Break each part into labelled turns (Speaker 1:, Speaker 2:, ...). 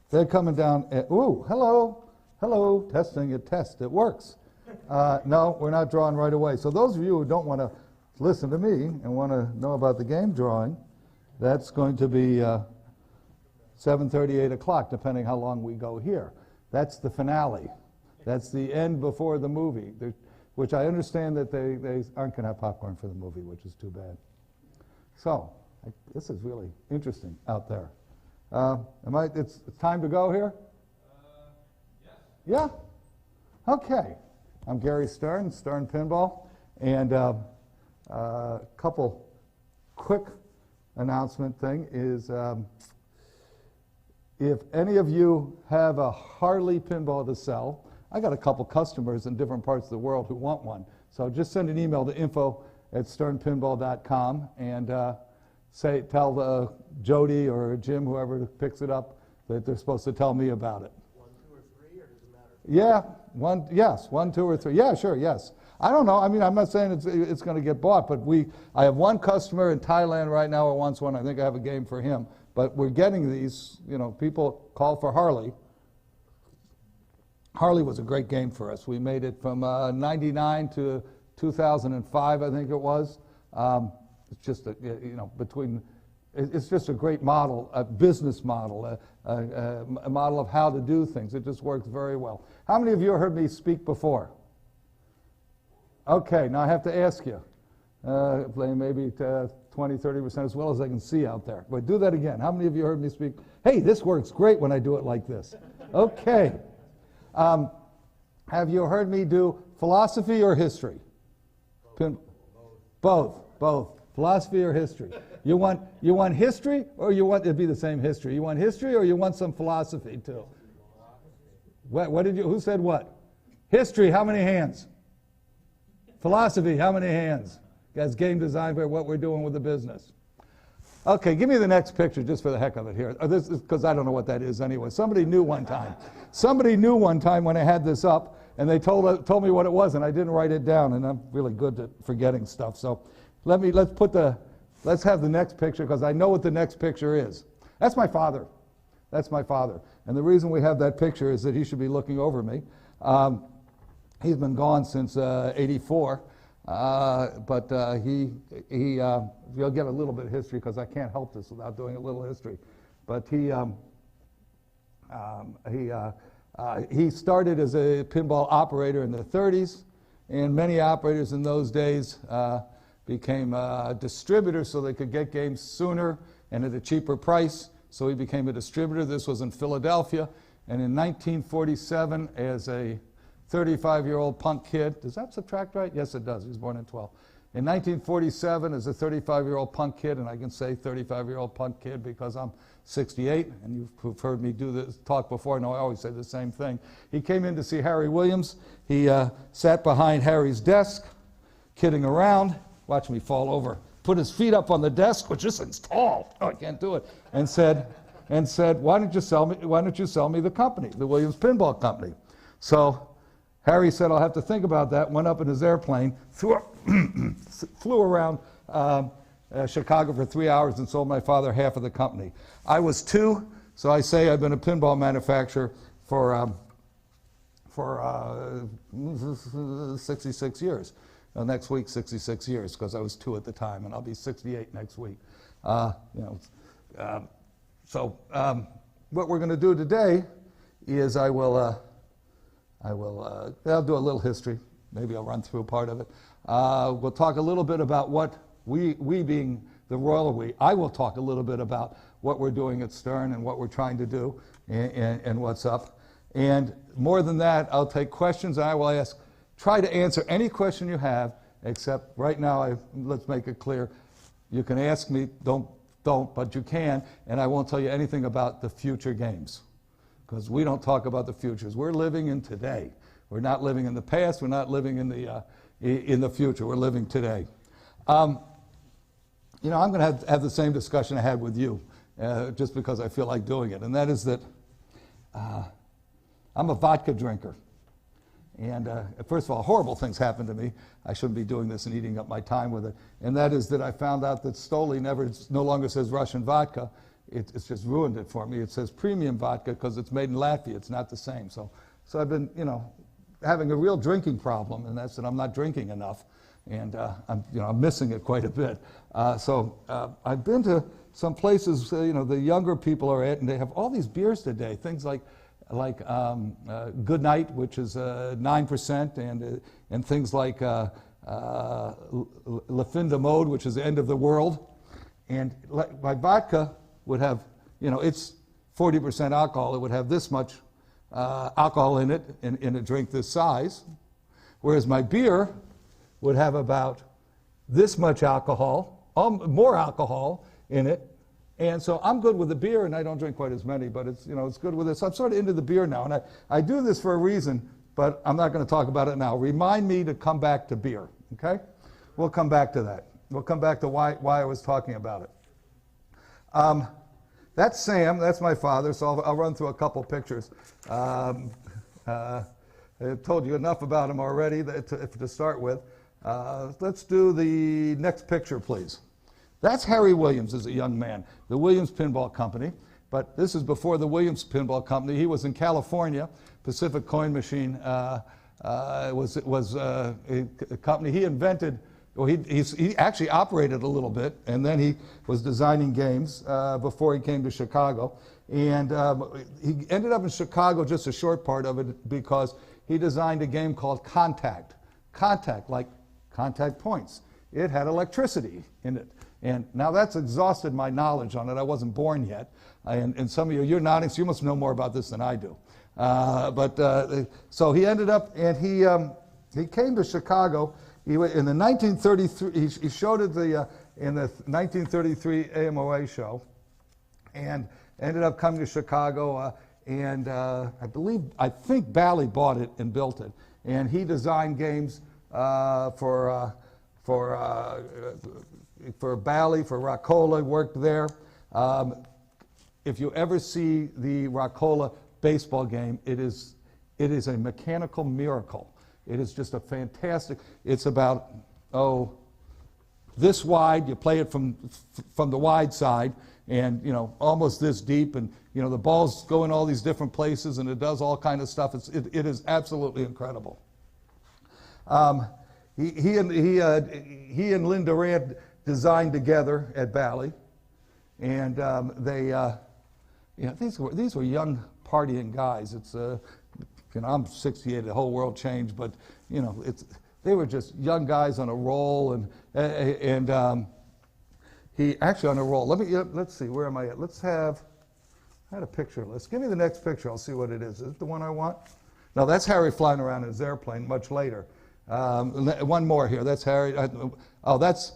Speaker 1: They're coming down. Ooh, hello, hello, testing it, test. It works. No, we're not drawing right away. So those of you who don't want to listen to me and want to know about the game drawing, that's going to be 7:30, 8 o'clock, depending how long we go here. That's the finale. That's the end before the movie, which I understand that they aren't going to have popcorn for the movie, which is too bad. So this is really interesting out there. It's time to go here? Yes. Yeah? Okay. I'm Gary Stern, Stern Pinball, and a couple quick announcement thing is if any of you have a Harley pinball to sell, I got a couple customers in different parts of the world who want one. So just send an email to info@sternpinball.com and tell Jody or Jim, whoever picks it up, that they're supposed to tell me about it.
Speaker 2: 1, 2, or 3, or does it matter?
Speaker 1: Yeah, 1, 2, or 3. Yeah, sure, yes. I don't know. I mean, I'm not saying it's going to get bought, but I have one customer in Thailand right now who wants one. I think I have a game for him. But we're getting these, people call for Harley. Harley was a great game for us. We made it from 99 to 2005, I think it was. It's just it's just a great model, a business model, a model of how to do things. It just works very well. How many of you heard me speak before? Okay, now I have to ask you, maybe 20, 30% as well as I can see out there. But do that again. How many of you heard me speak? Hey, this works great when I do it like this. Okay. Have you heard me do philosophy or history? Both. Philosophy or history? You want history, or you want it to be the same history? You want history, or you want some philosophy too? Who said what? History, how many hands? Philosophy, how many hands? Guys, game design for what we're doing with the business. Okay, give me the next picture just for the heck of it here. This is because I don't know what that is anyway. Somebody knew one time. Somebody knew one time when I had this up, and they told me what it was, and I didn't write it down, and I'm really good at forgetting stuff. So let's have the next picture, because I know what the next picture is. That's my father. That's my father. And the reason we have that picture is that he should be looking over me. He's been gone since '84, but you'll get a little bit of history, because I can't help this without doing a little history. But he started as a pinball operator in the 30s, and many operators in those days became distributors so they could get games sooner and at a cheaper price. So he became a distributor. This was in Philadelphia. And in 1947, as a 35-year-old punk kid, does that subtract right? Yes, it does. He was born in 12. In 1947, as a 35-year-old punk kid, and I can say 35-year-old punk kid because I'm 68, and you've heard me do this talk before. I know I always say the same thing. He came in to see Harry Williams. He sat behind Harry's desk, kidding around. Watch me fall over. Put his feet up on the desk, which this thing's tall. Oh, I can't do it. And said, why don't you sell me the company, the Williams Pinball Company? So Harry said, I'll have to think about that. Went up in his airplane, flew around Chicago for 3 hours and sold my father half of the company. I was 2, so I say I've been a pinball manufacturer for 66 years. Next week, 66 years, because I was 2 at the time, and I'll be 68 next week. So what we're going to do today is I'll do a little history. Maybe I'll run through a part of it. We'll talk a little bit about what we being the royal we, I will talk a little bit about what we're doing at Stern and what we're trying to do and what's up. And more than that, I'll take questions, and I will try to answer any question you have, except right now, let's make it clear, you can ask me, don't, but you can, and I won't tell you anything about the future games, because we don't talk about the futures. We're living in today. We're not living in the past. We're not living in the future. We're living today. I'm going to have the same discussion I had with you, just because I feel like doing it, and that is that I'm a vodka drinker. And first of all, horrible things happened to me. I shouldn't be doing this and eating up my time with it. And that is that I found out that Stoli no longer says Russian vodka. it's just ruined it for me. It says premium vodka because it's made in Latvia. It's not the same. So I've been, having a real drinking problem, and that's that I'm not drinking enough, and I'm missing it quite a bit. I've been to some places, the younger people are at, and they have all these beers today. Things like Good Night, which is 9%, and things like La Fin de Mode, which is the end of the world. And my vodka would have, it's 40% alcohol. It would have this much alcohol in it in a drink this size, whereas my beer would have about this much alcohol, more alcohol in it. And so I'm good with the beer, and I don't drink quite as many, but it's good with this. I'm sort of into the beer now, and I do this for a reason, but I'm not going to talk about it now. Remind me to come back to beer, okay? We'll come back to that. We'll come back to why I was talking about it. That's Sam. That's my father, so I'll run through a couple pictures. I told you enough about him already to start with. Let's do the next picture, please. That's Harry Williams as a young man, the Williams Pinball Company. But this is before the Williams Pinball Company. He was in California. Pacific Coin Machine was a company he invented. Well, he actually operated a little bit, and then he was designing games before he came to Chicago. And he ended up in Chicago just a short part of it because he designed a game called Contact. Contact, like contact points. It had electricity in it. And now that's exhausted my knowledge on it. I wasn't born yet. And some of you're nodding, so you must know more about this than I do. So he ended up, and he came to Chicago. In the 1933, he showed it in the 1933 AMOA show, and ended up coming to Chicago. I think Bally bought it and built it, and he designed games for Bally, for Rockola, worked there. If you ever see the Rockola baseball game, it is a mechanical miracle. It is just a fantastic, it's about, this wide, you play it from the wide side, and, almost this deep, and, the balls go in all these different places, and it does all kind of stuff. It is absolutely incredible. He and Lynn Durant designed together at Bally, and these were young partying guys. It's I'm 68, the whole world changed, but they were just young guys on a roll, and he actually on a roll. Let's see, where am I at? I had a picture list. Give me the next picture. I'll see what it is. Is it the one I want? No, that's Harry flying around in his airplane much later. One more here. That's Harry. That's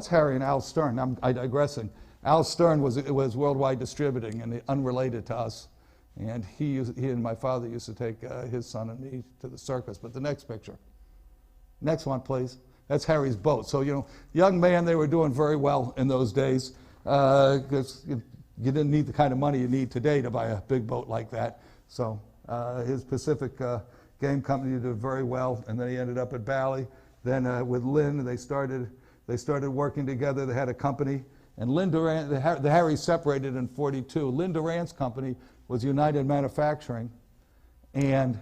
Speaker 1: Harry and Al Stern. I'm digressing. Al Stern was worldwide distributing and unrelated to us. And he and my father used to take his son and me to the circus. But the next picture. Next one, please. That's Harry's boat. So, young man, they were doing very well in those days because you didn't need the kind of money you need today to buy a big boat like that. So his Pacific Game Company did very well, and then he ended up at Bally. Then with Lynn, they started working together. They had a company. And Lynn Durant, the Harry separated in '42. Lynn Durant's company was United Manufacturing. And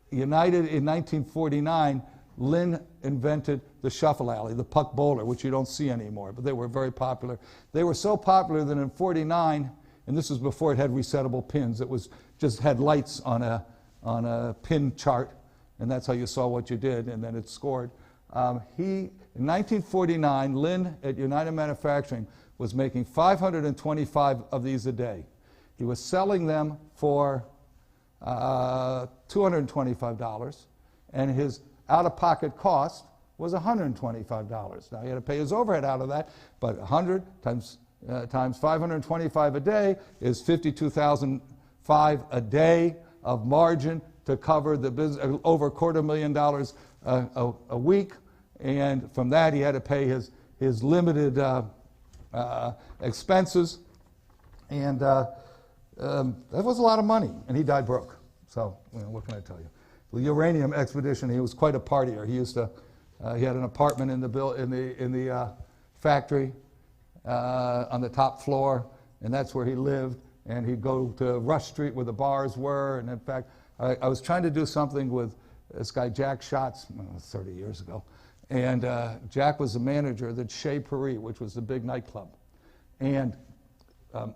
Speaker 1: United in 1949, Lynn invented the shuffle alley, the puck bowler, which you don't see anymore, but they were very popular. They were so popular that in '49, and this was before it had resettable pins, it was just had lights on a pin chart, and that's how you saw what you did, and then it scored. In 1949, Lynn at United Manufacturing was making 525 of these a day. He was selling them for $225, and his out-of-pocket cost was $125. Now, he had to pay his overhead out of that, but 100 times 525 a day is $52,500 a day of margin to cover the business, over $250,000 a week, and from that he had to pay his limited expenses, and that was a lot of money, and he died broke. So, what can I tell you? The uranium expedition, he was quite a partier. He used to, he had an apartment in the factory on the top floor, and that's where he lived. And he'd go to Rush Street where the bars were. And in fact, I was trying to do something with this guy, Jack Schatz, 30 years ago. And Jack was the manager of the Chez Paris, which was the big nightclub. And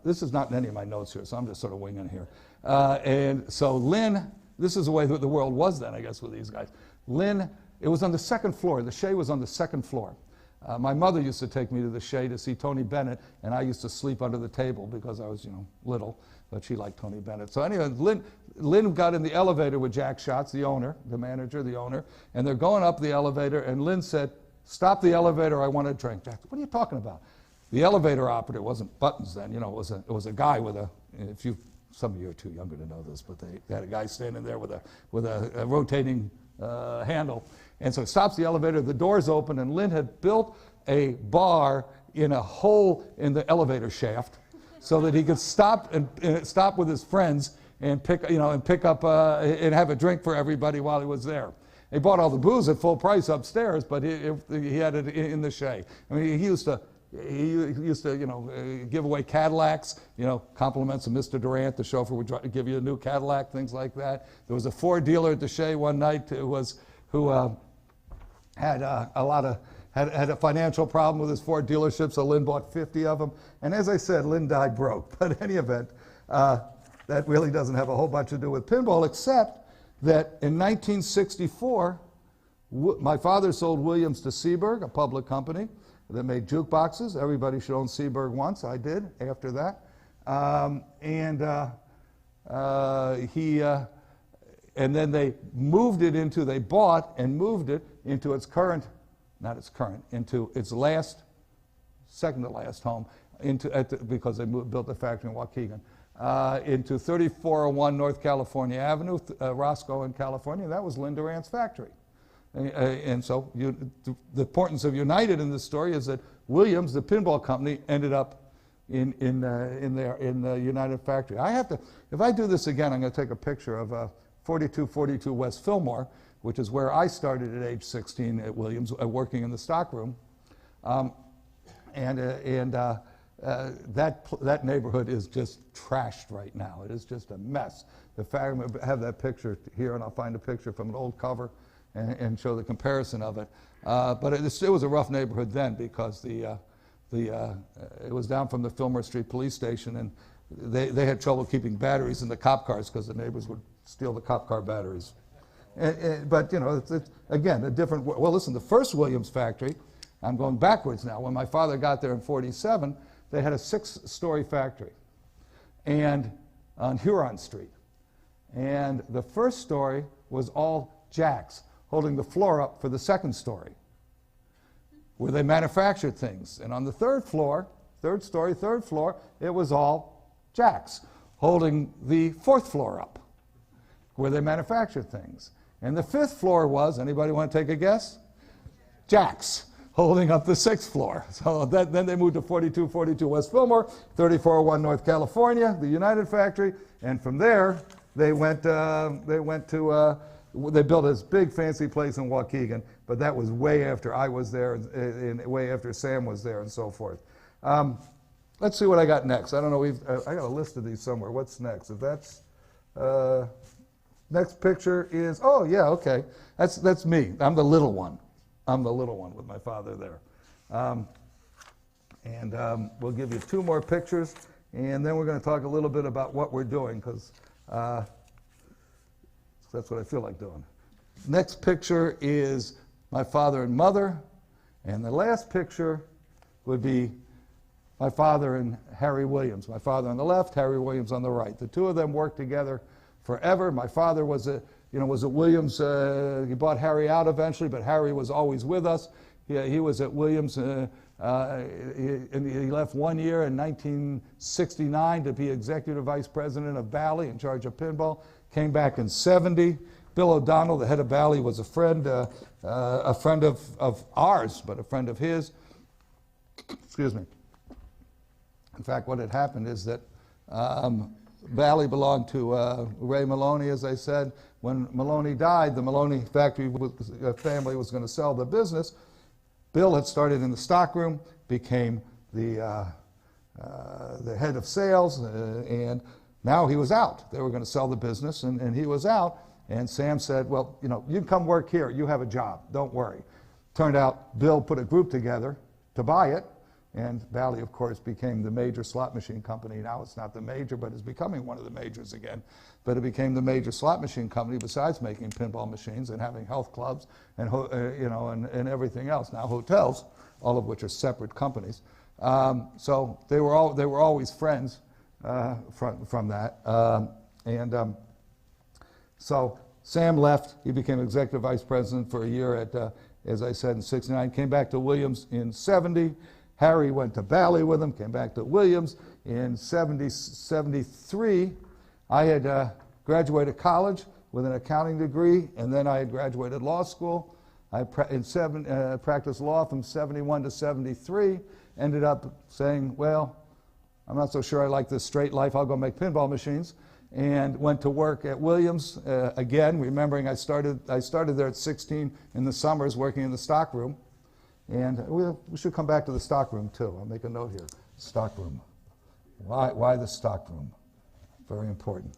Speaker 1: this is not in any of my notes here, so I'm just sort of winging here. And so Lynn, this is the way that the world was then, I guess, with these guys. Lynn, it was on the second floor. The Chez was on the second floor. My mother used to take me to the Chez to see Tony Bennett, and I used to sleep under the table because I was, little, but she liked Tony Bennett. So anyway, Lynn got in the elevator with Jack Schatz, the owner, the manager, the owner, and they're going up the elevator, and Lynn said, "Stop the elevator, I want a drink." Jack, "What are you talking about?" The elevator operator wasn't buttons then, it was a guy with some of you are too younger to know this, but they had a guy standing there with a rotating handle. And so it stops the elevator, the doors open, and Lynn had built a bar in a hole in the elevator shaft so that he could stop with his friends and pick up and have a drink for everybody while he was there. He bought all the booze at full price upstairs, but he had it in the Chez. I mean, he used to give away Cadillacs, compliments of Mr. Durant. The chauffeur would give you a new Cadillac, things like that. There was a Ford dealer at the Chez one night who had a financial problem with his Ford dealership, so Lynn bought 50 of them. And as I said, Lynn died broke. But in any event, that really doesn't have a whole bunch to do with pinball, except that in 1964, my father sold Williams to Seeburg, a public company that made jukeboxes. Everybody should own Seeburg once. I did after that. And then they bought and moved it into into its second to last home, because they built the factory in Waukegan, into 3401 North California Avenue, Roscoe in California. That was Lynn Durant's factory. And so the importance of United in this story is that Williams, the pinball company, ended up in the United factory. If I do this again, I'm going to take a picture of 4242 West Fillmore, which is where I started at age 16 at Williams, working in the stockroom. That neighborhood is just trashed right now. It is just a mess. The fact I'm going to have that picture here, and I'll find a picture from an old cover and show the comparison of it. But it was a rough neighborhood then, because it was down from the Fillmore Street police station, and they had trouble keeping batteries in the cop cars because the neighbors would steal the cop car batteries. But it's again, a different. Well, listen, the first Williams factory, I'm going backwards now. When my father got there in '47, they had a 6-story factory, and on Huron Street, and the first story was all jacks holding the floor up for the second story, where they manufactured things. And on the third floor, third floor, it was all jacks holding the fourth floor up, where they manufactured things. And the fifth floor was, anybody want to take a guess? Jacks holding up the sixth floor. So then they moved to 4242 West Fillmore, 3401 North California, the United factory, and from there they built this big fancy place in Waukegan, but that was way after I was there and way after Sam was there and so forth. Let's see what I got next. I don't know, I got a list of these somewhere. What's next? If that's, next picture is, oh yeah, okay. That's me. I'm the little one. I'm the little one with my father there. We'll give you 2 more pictures, and then we're going to talk a little bit about what we're doing, because that's what I feel like doing. Next picture is my father and mother, and the last picture would be my father and Harry Williams. My father on the left, Harry Williams on the right. The two of them worked together forever. My father was at Williams. He bought Harry out eventually, but Harry was always with us. He was at Williams, and he left 1 year in 1969 to be executive vice president of Bally, in charge of pinball. Came back in '70. Bill O'Donnell, the head of Bally, was a friend of ours, but a friend of his. Excuse me. In fact, what had happened is that Bally belonged to Ray Maloney, as I said. When Maloney died, the Maloney factory family was going to sell the business. Bill had started in the stockroom, became the the head of sales, and now he was out. They were going to sell the business, and he was out. And Sam said, well, you know, you can come work here. You have a job. Don't worry. Turned out Bill put a group together to buy it, and Bally, of course, became the major slot machine company. Now it's not the major, but it's becoming one of the majors again. But it became the major slot machine company besides making pinball machines and having health clubs and, you know, and everything else. Now hotels, all of which are separate companies. So they were always friends from that. So Sam left. He became executive vice president for a year at, as I said, in '69. Came back to Williams in '70. Harry went to Bally with him, came back to Williams. In '73, I had graduated college with an accounting degree, and then I had graduated law school. I practiced law from '71 to '73. Ended up saying, well, I'm not so sure I like this straight life. I'll go make pinball machines. And went to work at Williams, again, remembering I started there at 16 in the summers working in the stockroom. And we should come back to the stockroom too. I'll make a note here. Stockroom. Why the stockroom? Very important.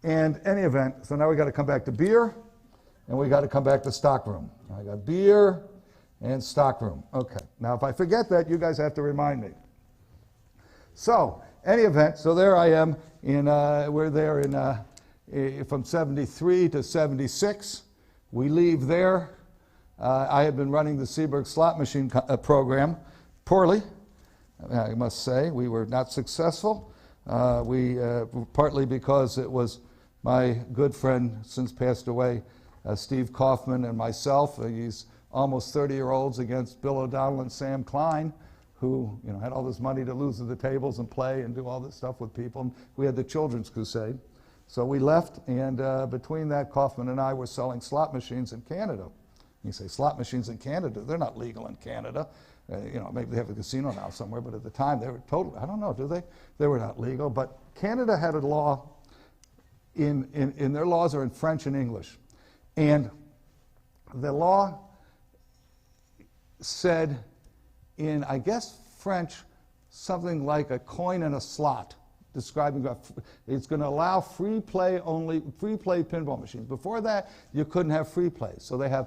Speaker 1: And any event, so now we got to come back to beer, and we got to come back to stockroom. I got beer and stockroom. Okay. Now if I forget that, you guys have to remind me. So, any event, so there I am. We're there from '73 to '76. We leave there. I had been running the Seaburg slot machine program poorly, I must say. We were not successful. Partly because it was my good friend, since passed away, Steve Kaufman, and myself. He's almost 30-year-olds against Bill O'Donnell and Sam Klein, who, you know, had all this money to lose at the tables and play and do all this stuff with people. And we had the Children's Crusade. So we left, and between that, Kaufman and I were selling slot machines in Canada. You say, slot machines in Canada? They're not legal in Canada. You know, maybe they have a casino now somewhere, but at the time they were totally, I don't know, do they? They were not legal. But Canada had a law, in their laws are in French and English. And the law said, in, I guess, French, something like a coin and a slot, describing it's going to allow free play pinball machines. Before that, you couldn't have free plays. So they had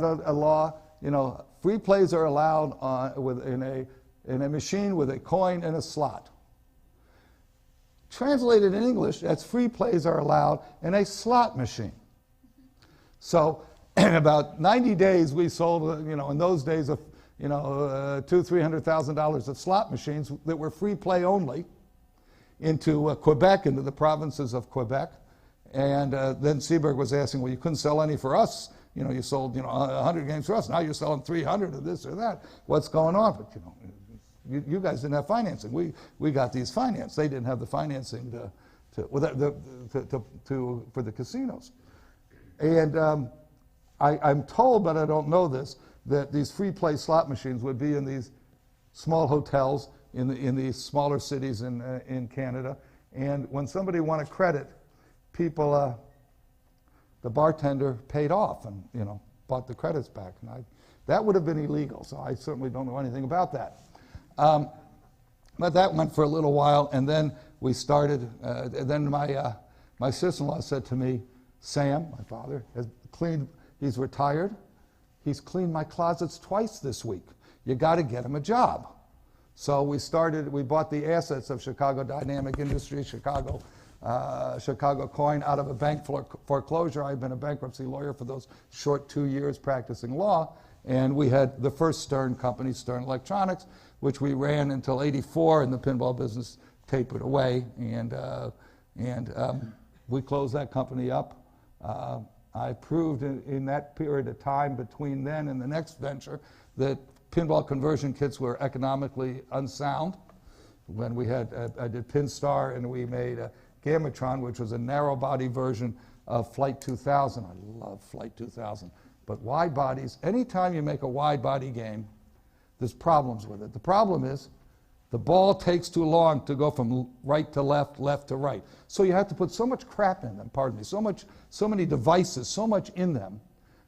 Speaker 1: a law, you know, free plays are allowed in a machine with a coin and a slot. Translated in English, that's free plays are allowed in a slot machine. So in about 90 days, we sold, you know, in those days, you know, $200,000–300,000 of slot machines that were free play only into Quebec, into the provinces of Quebec. And then Seaburg was asking, well, you couldn't sell any for us. You know, you sold, you know, 100 games for us. Now you're selling 300 of this or that. What's going on? But, you know, you guys didn't have financing. We got these financed. They didn't have the financing for the casinos. And I'm told, but I don't know this, that these free play slot machines would be in these small hotels in these smaller cities in Canada. And when somebody won a credit, people, the bartender paid off and, you know, bought the credits back. And that would have been illegal, so I certainly don't know anything about that. But that went for a little while, and then we started, then my sister-in-law said to me, Sam, my father, has cleaned, he's retired. He's cleaned my closets twice this week. You got to get him a job. So we bought the assets of Chicago Dynamic Industries, Chicago Coin, out of a bank foreclosure. I've been a bankruptcy lawyer for those short 2 years practicing law. And we had the first Stern company, Stern Electronics, which we ran until '84, and the pinball business tapered away. And we closed that company up. I proved in that period of time between then and the next venture that pinball conversion kits were economically unsound. When we had, I did Pinstar, and we made a Gamatron, which was a narrow body version of Flight 2000. I love Flight 2000. But wide bodies, anytime you make a wide body game, there's problems with it. The problem is the ball takes too long to go from right to left, left to right. So you have to put so much crap in them, pardon me, so many devices, so much in them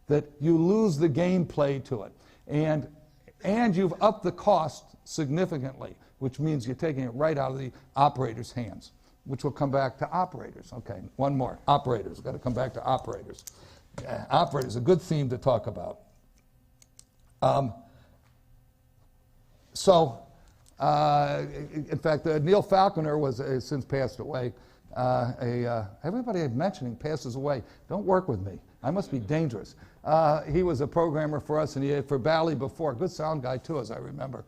Speaker 1: that you lose the gameplay to it. And you've upped the cost significantly. which means you're taking it right out of the operator's hands, which will come back to operators. Okay, one more. Operators. Got to come back to operators. Operators, a good theme to talk about. In fact, Neil Falconer was since passed away. Everybody I'm mentioning passes away. Don't work with me. I must be dangerous. He was a programmer for us, and he had for Bally before. Good sound guy, too, as I remember.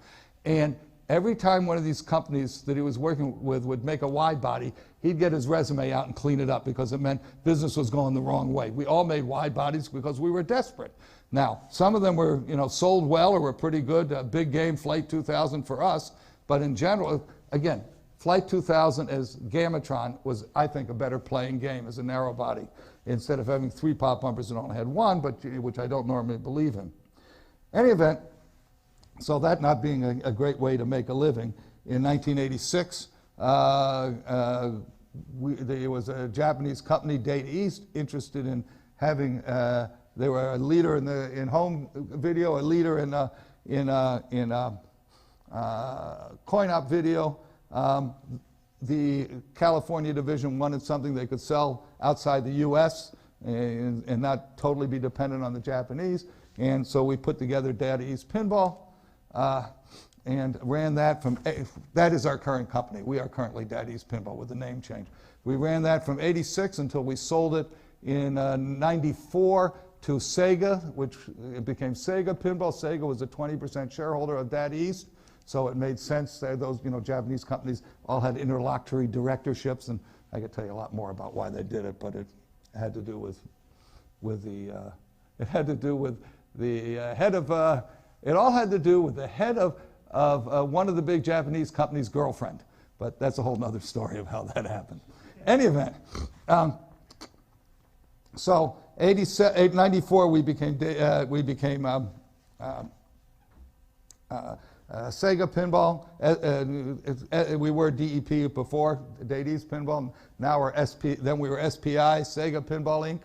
Speaker 1: And every time one of these companies that he was working with would make a wide body, he'd get his resume out and clean it up because it meant business was going the wrong way. We all made wide bodies because we were desperate. Now, some of them were, sold well or were pretty good. Big game, Flight 2000 for us. But in general, again, Flight 2000 as Gamatron was, I think, a better playing game as a narrow body. Instead of having 3 pop bumpers, it only had 1, which I don't normally believe in. Any event, so that not being a great way to make a living, in 1986, there was a Japanese company, Data East, interested in having. They were a leader in home video, a leader in coin-op video. The California division wanted something they could sell outside the U.S. and not totally be dependent on the Japanese. And so we put together Data East Pinball and ran that from, that is our current company. We are currently Data East Pinball with the name change. We ran that from '86 until we sold it in '94 to Sega, which it became Sega Pinball. Sega was a 20% shareholder of Data East. So it made sense that those Japanese companies all had interlocutory directorships, and I could tell you a lot more about why they did it, but it had to do with the head of it all had to do with the head of one of the big Japanese companies' girlfriend, but that's a whole other story of how that happened. Any event, so '94 we became Sega Pinball. We were DEP before, Data East Pinball. Now we're SP. Then we were SPI, Sega Pinball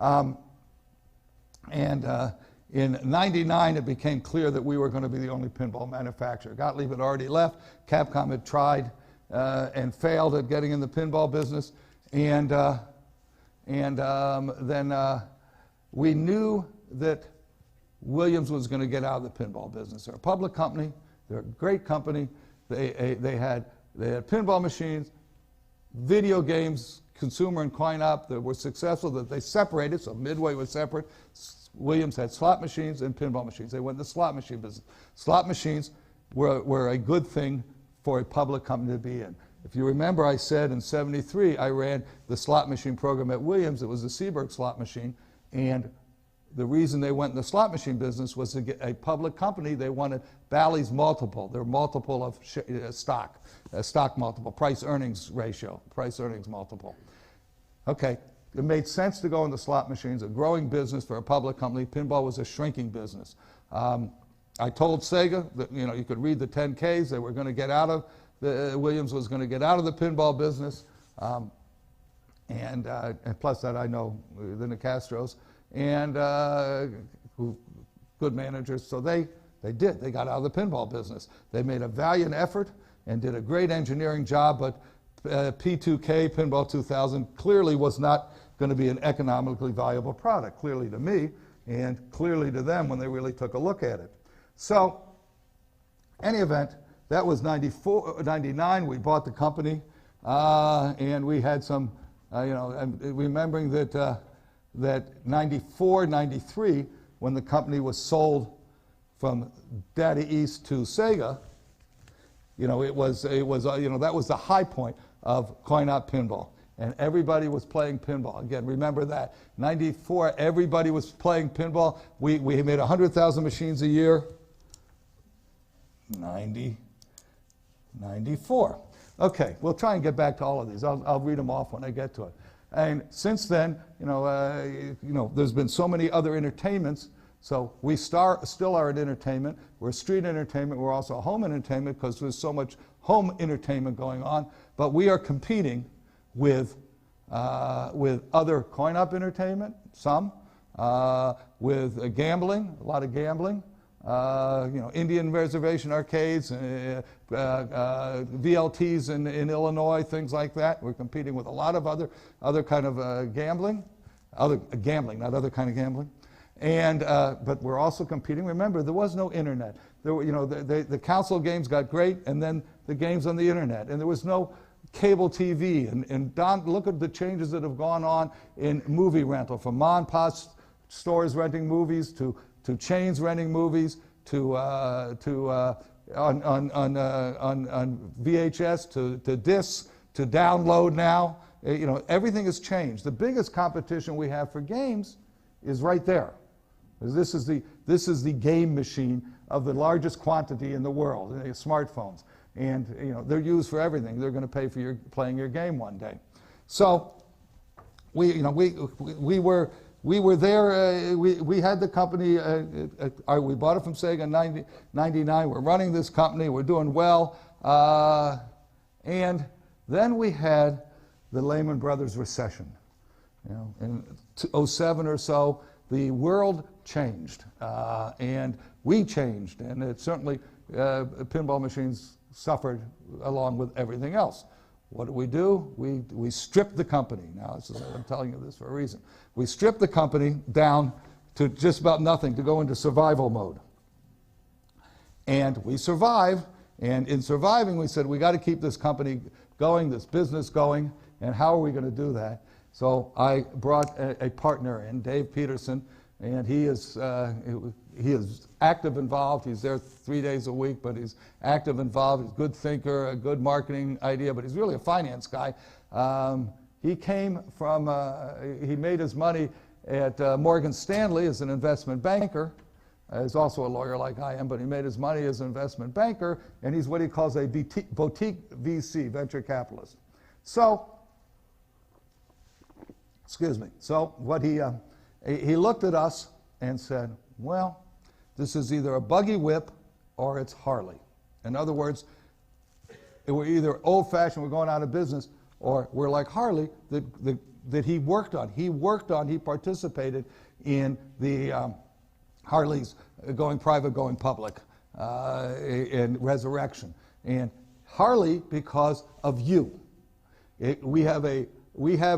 Speaker 1: Inc. In '99, it became clear that we were going to be the only pinball manufacturer. Gottlieb had already left. Capcom had tried and failed at getting in the pinball business, and then we knew that Williams was going to get out of the pinball business. They're a public company. They're a great company. They had pinball machines, video games, consumer and coin-op that were successful, that they separated, so Midway was separate. Williams had slot machines and pinball machines. They went in the slot machine business. Slot machines were a good thing for a public company to be in. If you remember, I said in '73, I ran the slot machine program at Williams. It was the Seaburg slot machine, and the reason they went in the slot machine business was to get a public company. They wanted Bally's multiple, their multiple of stock multiple, price-earnings ratio, price-earnings multiple. Okay, it made sense to go into slot machines, a growing business for a public company. Pinball was a shrinking business. I told Sega that you could read the 10Ks. They were going to get out of Williams was going to get out of the pinball business, and plus that I know the Nicastros. And good managers, so they got out of the pinball business. They made a valiant effort and did a great engineering job, but P2K, Pinball 2000, clearly was not going to be an economically valuable product, clearly to me, and clearly to them when they really took a look at it. So, any event, that was '99, we bought the company, and we had some, remembering that '94, '93, when the company was sold from Data East to Sega, that was the high point of coin-op pinball, and everybody was playing pinball. Again, remember that '94, everybody was playing pinball. We made 100,000 machines a year. 94. Okay, we'll try and get back to all of these. I'll read them off when I get to it. And since then, there's been so many other entertainments. So we still are at entertainment. We're street entertainment. We're also home entertainment because there's so much home entertainment going on. But we are competing with other coin-op entertainment, some, with gambling, a lot of gambling, Indian reservation arcades, VLTs in Illinois, things like that. We're competing with a lot of other kind of gambling, not other kind of gambling. And but we're also competing. Remember, there was no internet. There were, the console games got great, and then the games on the internet, and there was no cable TV. And Don, look at the changes that have gone on in movie rental, from mom and pop stores renting movies to chains renting movies to on VHS to discs to download now. Everything has changed. The biggest competition we have for games is right there. This is the game machine of the largest quantity in the world, smartphones. And they're used for everything. They're going to pay for playing your game one day. So we were there. We had the company. We bought it from Sega in 1999. We're running this company. We're doing well. And then we had the Lehman Brothers recession. In 2007 or so, the world changed, and we changed, and it certainly pinball machines suffered along with everything else. What do? We stripped the company. Now, I'm telling you this for a reason. We stripped the company down to just about nothing to go into survival mode. And we survived, and in surviving, we said, we got to keep this company going, this business going, and how are we going to do that? So I brought a partner in, Dave Peterson, and he is active involved. He's there 3 days a week, but he's active involved. He's a good thinker, a good marketing idea, but he's really a finance guy. He came from, he made his money at Morgan Stanley as an investment banker. He's also a lawyer like I am, but he made his money as an investment banker, and he's what he calls a boutique VC, venture capitalist. So, so what he looked at us and said, well, this is either a buggy whip or it's Harley. In other words, we're either old-fashioned, we're going out of business, or we're like Harley that he worked on. He participated in the Harley's going private, going public, and resurrection. And Harley, because of you. We have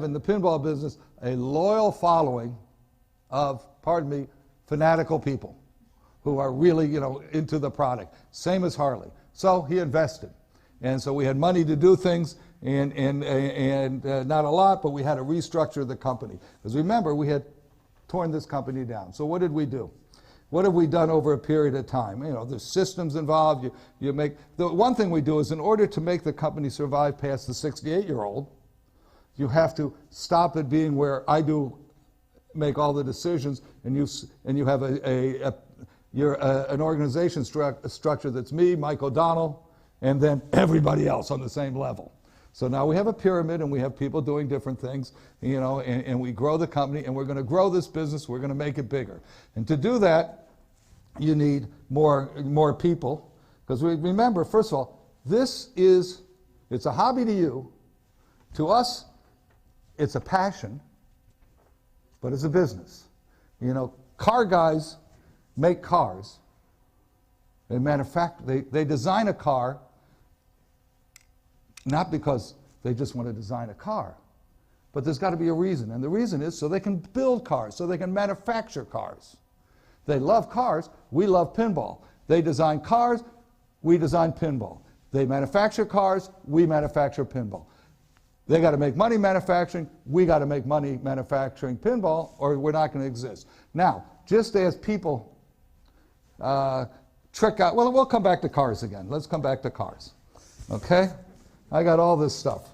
Speaker 1: in the pinball business a loyal following of, fanatical people who are really, into the product. Same as Harley. So he invested. And so we had money to do things, and not a lot, but we had to restructure the company. Because remember, we had torn this company down. So what did we do? What have we done over a period of time? There's systems involved. The one thing we do is, in order to make the company survive past the 68-year-old, you have to stop it being where I do make all the decisions, and you have an organization structure that's me, Mike O'Donnell, and then everybody else on the same level. So now we have a pyramid, and we have people doing different things, and we grow the company, and we're going to grow this business. We're going to make it bigger. And to do that, you need more people, because remember, first of all, it's a hobby to you. To us, it's a passion, but it's a business. Car guys make cars. They manufacture, they design a car, not because they just want to design a car, but there's got to be a reason. And the reason is so they can build cars, so they can manufacture cars. They love cars, we love pinball. They design cars, we design pinball. They manufacture cars, we manufacture pinball. They got to make money manufacturing, we got to make money manufacturing pinball, or we're not going to exist. Now, just as people trick out, well, we'll come back to cars again. Let's come back to cars. Okay? I got all this stuff.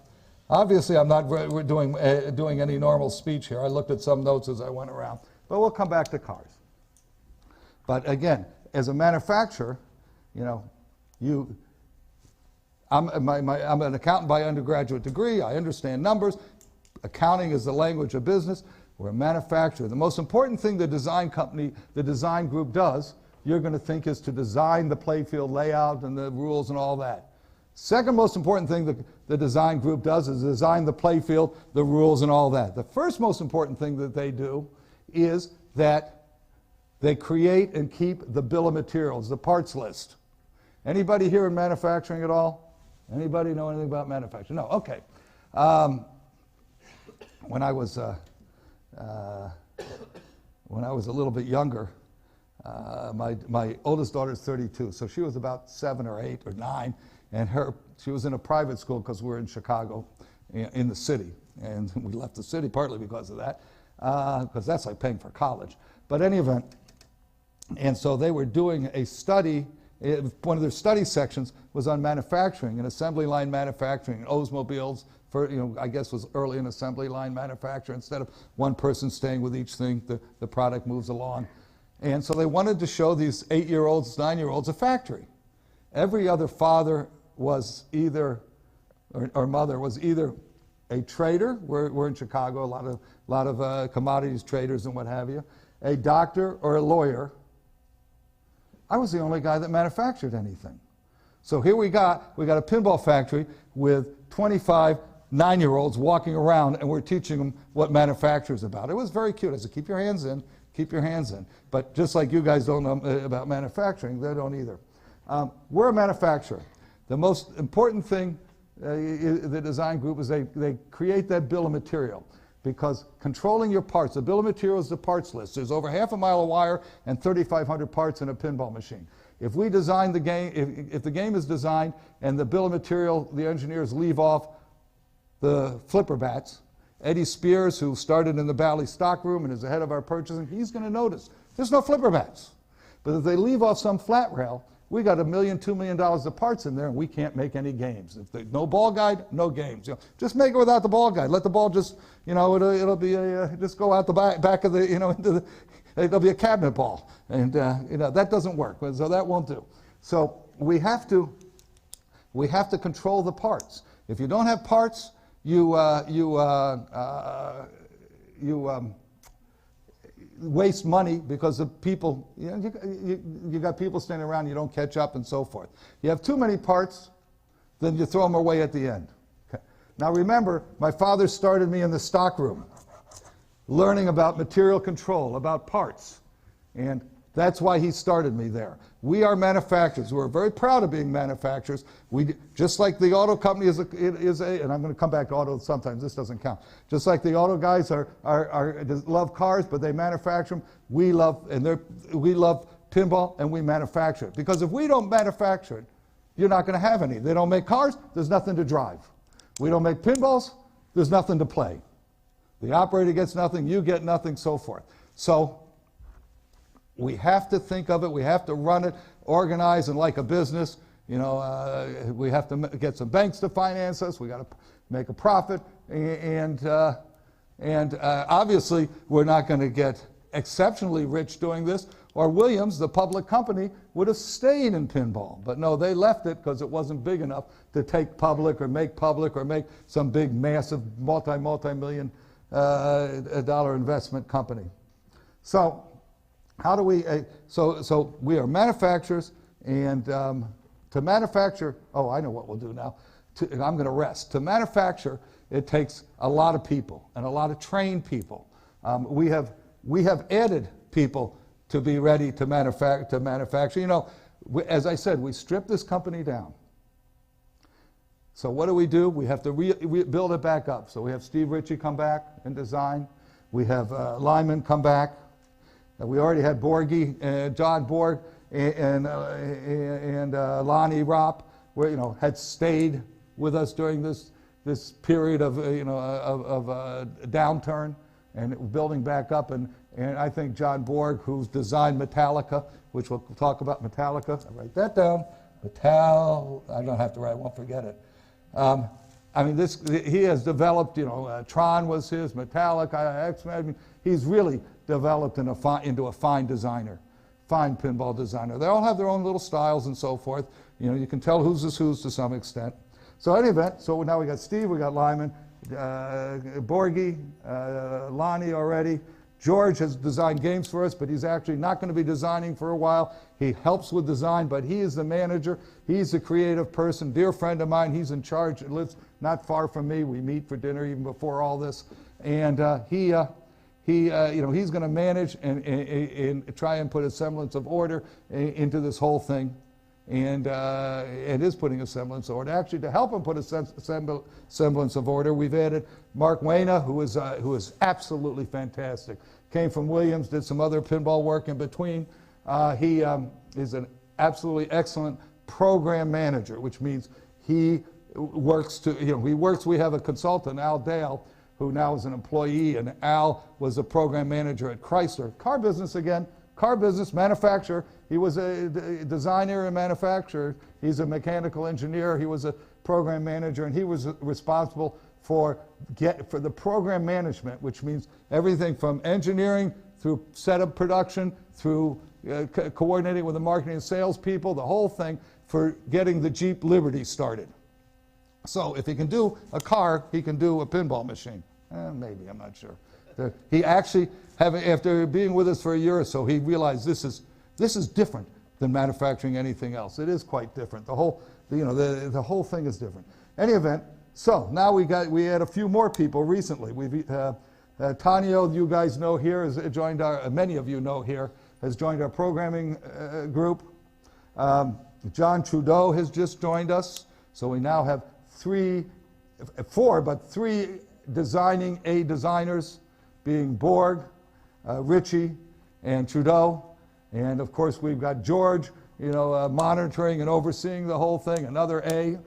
Speaker 1: Obviously, I'm not doing any normal speech here. I looked at some notes as I went around. But we'll come back to cars. But again, as a manufacturer, I'm an accountant by undergraduate degree. I understand numbers. Accounting is the language of business. We're a manufacturer. The most important thing the design company, the design group does, you're going to think, is to design the playfield layout and the rules and all that. Second most important thing the design group does is design the playfield, the rules and all that. The first most important thing that they do is that They create and keep the bill of materials, the parts list. Anybody here in manufacturing at all? Anybody know anything about manufacturing? No, okay. When I was a little bit younger, my oldest daughter is 32, so she was about 7 or 8 or 9, and she was in a private school because we're in Chicago, in the city, and we left the city partly because of that, because that's like paying for college. But in any event, and so they were doing a study. One of their study sections was on manufacturing and assembly line manufacturing, and Oldsmobiles, I guess was early in assembly line manufacture. Instead of one person staying with each thing, the product moves along. And so they wanted to show these 8-year-olds, 9-year-olds a factory. Every other father was either, or mother was either a trader, we're in Chicago, a lot of commodities traders and what have you, a doctor or a lawyer. I was the only guy that manufactured anything. So here we got a pinball factory with 25 9-year-olds walking around, and we're teaching them what manufacture is about. It was very cute. I said, keep your hands in, keep your hands in. But just like you guys don't know about manufacturing, they don't either. We're a manufacturer. The most important thing, the design group, is they create that bill of material. Because controlling your parts, the bill of materials is the parts list. There's over half a mile of wire and 3,500 parts in a pinball machine. If we design the game, if the game is designed and the bill of material, the engineers leave off the flipper bats, Eddie Spears, who started in the Bally stockroom and is the head of our purchasing, he's going to notice there's no flipper bats. But if they leave off some flat rail, we got $1 million, $2 million of parts in there, and we can't make any games. If there's no ball guide, no games. Just make it without the ball guide. Let the ball just, it'll be just go out the back of the, it'll be a cabinet ball, and that doesn't work. So that won't do. So we have to control the parts. If you don't have parts, you waste money because of people. You got people standing around, you don't catch up and so forth. You have too many parts, then you throw them away at the end. Okay. Now remember, my father started me in the stockroom, learning about material control, about parts. And that's why he started me there. We are manufacturers. We're very proud of being manufacturers. Just like the auto company and I'm going to come back to auto sometimes, this doesn't count. Just like the auto guys love cars, but they manufacture them, we love pinball, and we manufacture it. Because if we don't manufacture it, you're not going to have any. They don't make cars, there's nothing to drive. We don't make pinballs, there's nothing to play. The operator gets nothing, you get nothing, so forth. So we have to think of it, we have to run it, organize, and like a business, we have to get some banks to finance us, we got to make a profit, and obviously we're not going to get exceptionally rich doing this, or Williams, the public company, would have stayed in pinball. But no, they left it because it wasn't big enough to take public or make some big, massive, multi-million dollar investment company. So how do we, so we are manufacturers, and to manufacture, I know what we'll do now. I'm going to rest. To manufacture, it takes a lot of people and a lot of trained people. We have added people to be ready to manufacture. As I said, we stripped this company down. So what do? We have to build it back up. So we have Steve Ritchie come back and design. We have Lyman come back. We already had Borgie, John Borg, and Lonnie Ropp, where had stayed with us during this period of downturn and building back up. And I think John Borg, who's designed Metallica, which we'll talk about Metallica. I'll write that down. I don't have to write. I won't forget it. He has developed. Tron was his, Metallica, X-Men. He's really developed into a fine designer, fine pinball designer. They all have their own little styles and so forth. You can tell who's to some extent. So in any event, so now we got Steve, we got Lyman, Borgie, Lonnie already. George has designed games for us, but he's actually not going to be designing for a while. He helps with design, but he is the manager. He's the creative person, dear friend of mine. He's in charge. He lives not far from me. We meet for dinner even before all this. And he he's going to manage and try and put a semblance of order into this whole thing. And it is putting a semblance of order. Actually, to help him put a semblance of order, we've added Mark Wayna, who is absolutely fantastic. Came from Williams, did some other pinball work in between. He is an absolutely excellent program manager, which means he works we have a consultant, Al Dale, who now is an employee, and Al was a program manager at Chrysler. Car business, manufacturer. He was a designer and manufacturer. He's a mechanical engineer. He was a program manager, and he was responsible for the program management, which means everything from engineering through setup production, through coordinating with the marketing and sales people, the whole thing for getting the Jeep Liberty started. So if he can do a car, he can do a pinball machine. Maybe, I'm not sure. He actually, after being with us for a year or so, he realized this is different than manufacturing anything else. It is quite different. The whole thing is different. Any event, so now we had a few more people recently. Tanio, you guys know here, has joined many of you know here, has joined our programming group. John Trudeau has just joined us. So we now have three designing designers, being Borg, Ritchie, and Trudeau. And of course we've got George, monitoring and overseeing the whole thing, another A.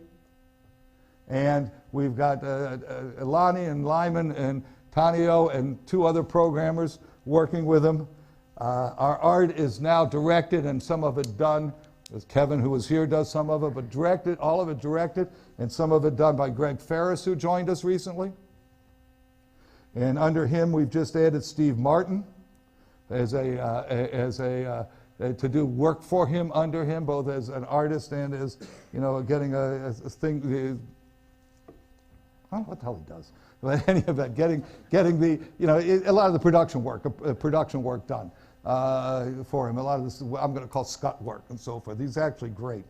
Speaker 1: And we've got Ilani and Lyman and Tanio and two other programmers working with him. Our art is now directed and some of it done. As Kevin, who was here, does some of it, but directed, all of it directed, and some of it done by Greg Ferris, who joined us recently. And under him, we've just added Steve Martin to do work for him under him, both as an artist and as, getting a thing. I don't know what the hell he does, but any of that, getting the, a lot of the production work done for him. A lot of this I'm going to call scut work and so forth. He's actually great.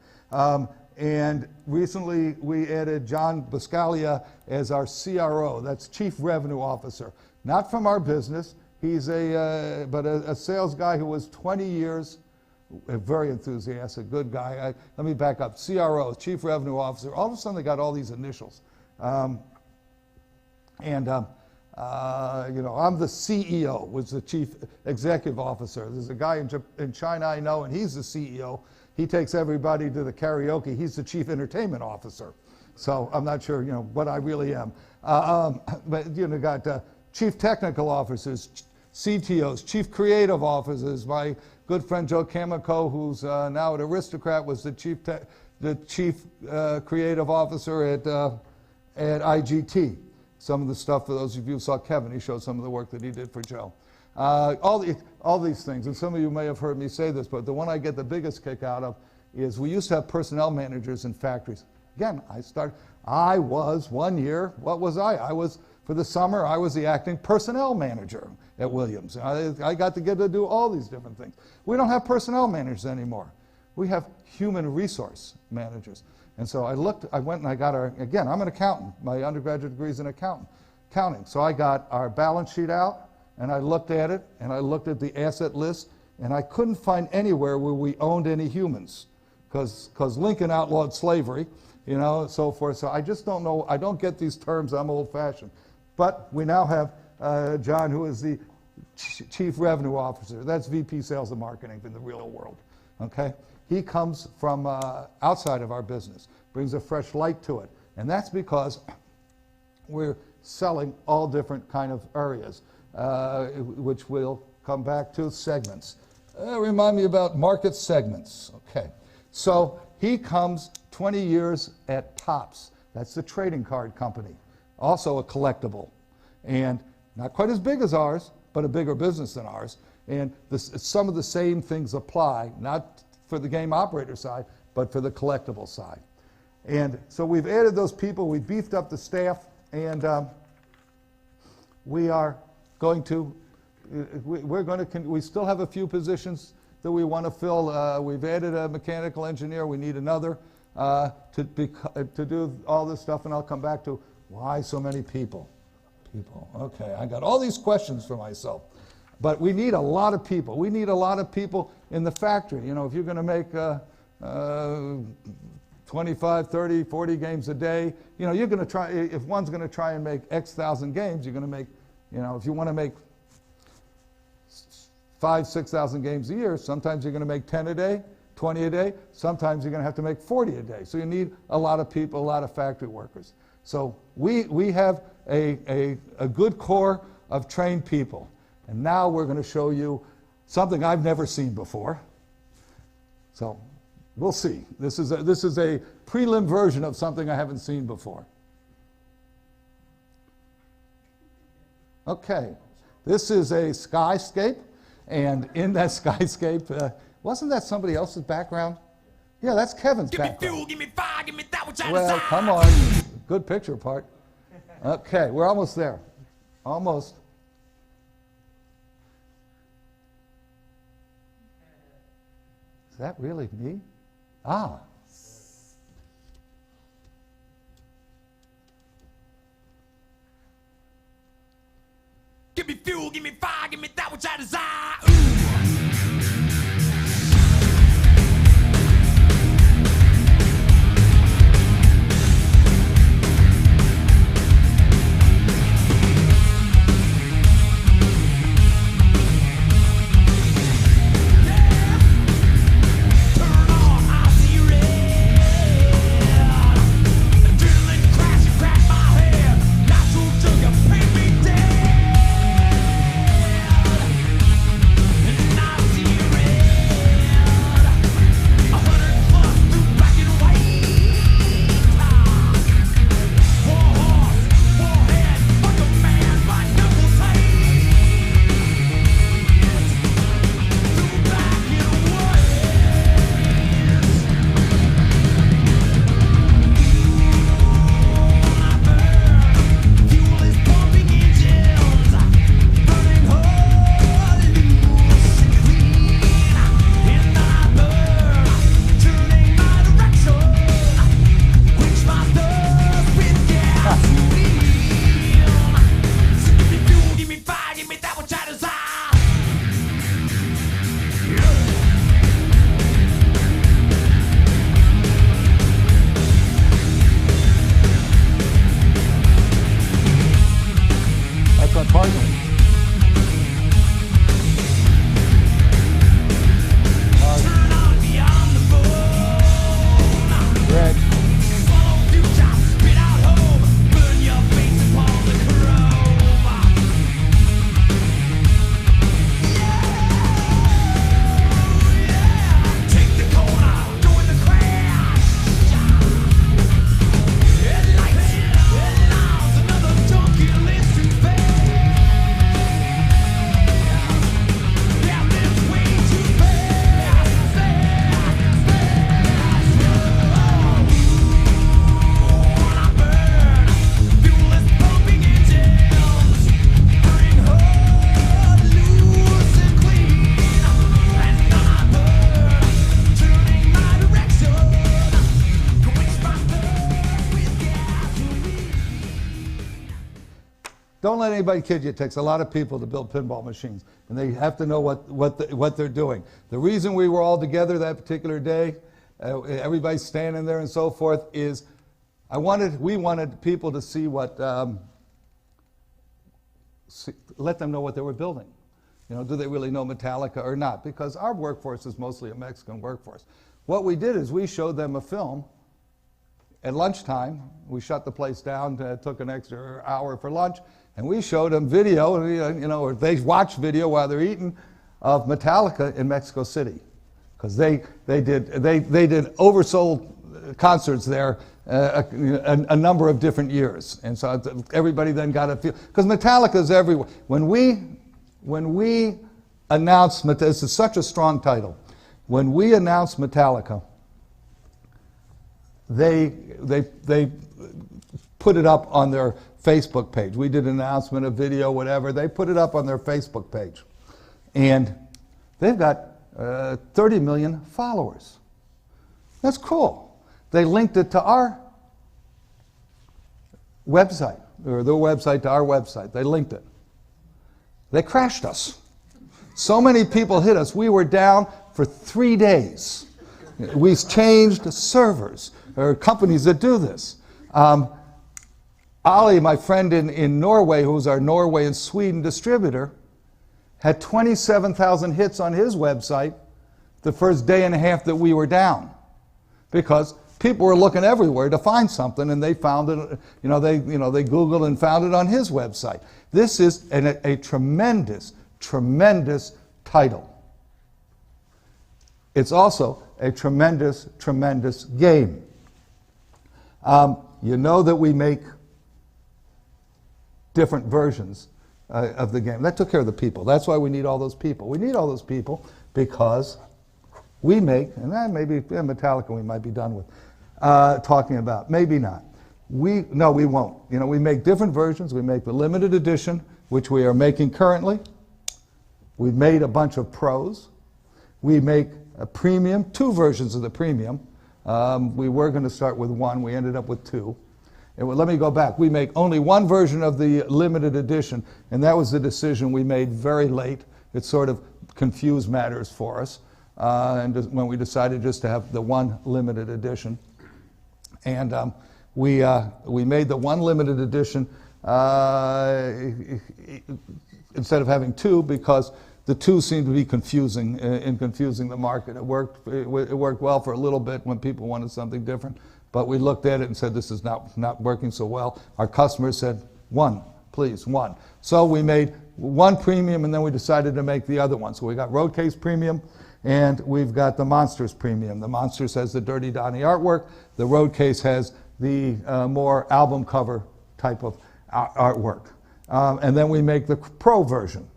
Speaker 1: And recently we added John Buscalia as our CRO. That's Chief Revenue Officer. Not from our business. He's but a sales guy who was 20 years, very enthusiastic, good guy. Let me back up. CRO, Chief Revenue Officer. All of a sudden they got all these initials. I'm the CEO, was the Chief Executive Officer. There's a guy in China I know, and he's the CEO. He takes everybody to the karaoke. He's the Chief Entertainment Officer. So I'm not sure, what I really am. But, got Chief Technical Officers, CTOs, Chief Creative Officers. My good friend Joe Kamiko, who's now at Aristocrat, was the Chief Creative Officer at IGT. Some of the stuff, for those of you who saw Kevin, he showed some of the work that he did for Joe. All these things, and some of you may have heard me say this, but the one I get the biggest kick out of is we used to have personnel managers in factories. Again, I was 1 year, what was I? For the summer, I was the acting personnel manager at Williams. I got to get to do all these different things. We don't have personnel managers anymore. We have human resource managers. And so I went and I got again, I'm an accountant. My undergraduate degree is in accounting. So I got our balance sheet out, and I looked at it, and I looked at the asset list, and I couldn't find anywhere where we owned any humans, because Lincoln outlawed slavery, so forth. So I just don't know. I don't get these terms. I'm old-fashioned. But we now have John, who is the Chief Revenue Officer. That's VP Sales and Marketing in the real world, okay? He comes from outside of our business, brings a fresh light to it. And that's because we're selling all different kind of areas, which we'll come back to. Segments. Remind me about market segments. Okay. So he comes 20 years at Topps. That's the trading card company. Also a collectible. And not quite as big as ours, but a bigger business than ours. And some of the same things apply, not for the game operator side, but for the collectible side. And so we've added those people, we've beefed up the staff, and we are going to, we still have a few positions that we want to fill. We've added a mechanical engineer, we need another to do all this stuff, and I'll come back to why so many people. people. Okay, I got all these questions for myself. But we need a lot of people. We need a lot of people in the factory. You know, if you're going to make 25, 30, 40 games a day, you know, you're going to try, if one's going to try and make X thousand games, you're going to make, you know, if you want to make 5,000, 6,000 games a year, sometimes you're going to make 10 a day, 20 a day, sometimes you're going to have to make 40 a day. So you need a lot of people, a lot of factory workers. So we have a good core of trained people. And now we're going to show you something I've never seen before. So we'll see. This is a prelim version of something I haven't seen before. Okay, this is a skyscape, and in that skyscape, wasn't that somebody else's background? Yeah, that's Kevin's background. Give me fuel, give me fire, give me that which I desire. Well, come on, good picture part. Okay, we're almost there, almost. Is that really me? Ah. Give me fuel, give me fire, give me that which I desire. Don't let anybody kid you. It takes a lot of people to build pinball machines, and they have to know what they're doing. The reason we were all together that particular day, everybody's standing there and so forth, is we wanted people to see let them know what they were building. You know, do they really know Metallica or not? Because our workforce is mostly a Mexican workforce. What we did is we showed them a film. At lunchtime, we shut the place down, took an extra hour for lunch, and we showed them video, you know, or they watched video while they're eating, of Metallica in Mexico City, because they did oversold concerts there a number of different years, and so everybody then got a feel, because Metallica's everywhere. When we announced, this is such a strong title, when we announced Metallica, they put it up on their Facebook page. We did an announcement, a video, whatever. They put it up on their Facebook page. And they've got 30 million followers. That's cool. They linked it to our website. or their website to our website. They linked it. They crashed us. So many people hit us. We were down for 3 days. We changed servers. There are companies that do this. Ali, my friend in Norway, who's our Norway and Sweden distributor, had 27,000 hits on his website the first day and a half that we were down, because people were looking everywhere to find something, and they found it. They Googled and found it on his website. This is a tremendous, tremendous title. It's also a tremendous, tremendous game. You know that we make different versions of the game. That took care of the people. That's why we need all those people. We need all those people because we make, and maybe Metallica we might be done with talking about. Maybe not. No, we won't. We make different versions. We make the limited edition, which we are making currently. We've made a bunch of pros. We make a premium, 2 versions of the premium. We were going to start with 1. We ended up with 2. Let me go back. We make only 1 version of the limited edition, and that was the decision we made very late. It sort of confused matters for us, and when we decided just to have the 1 limited edition. And we made the 1 limited edition instead of having 2, because the 2 seemed to be confusing the market. It worked well for a little bit when people wanted something different. But we looked at it and said, this is not working so well. Our customers said, 1, please, 1. So we made 1 premium, and then we decided to make the other one. So we got Road Case Premium, and we've got the Monsters Premium. The Monsters has the Dirty Donnie artwork. The Road Case has the more album cover type of artwork. And then we make the Pro version.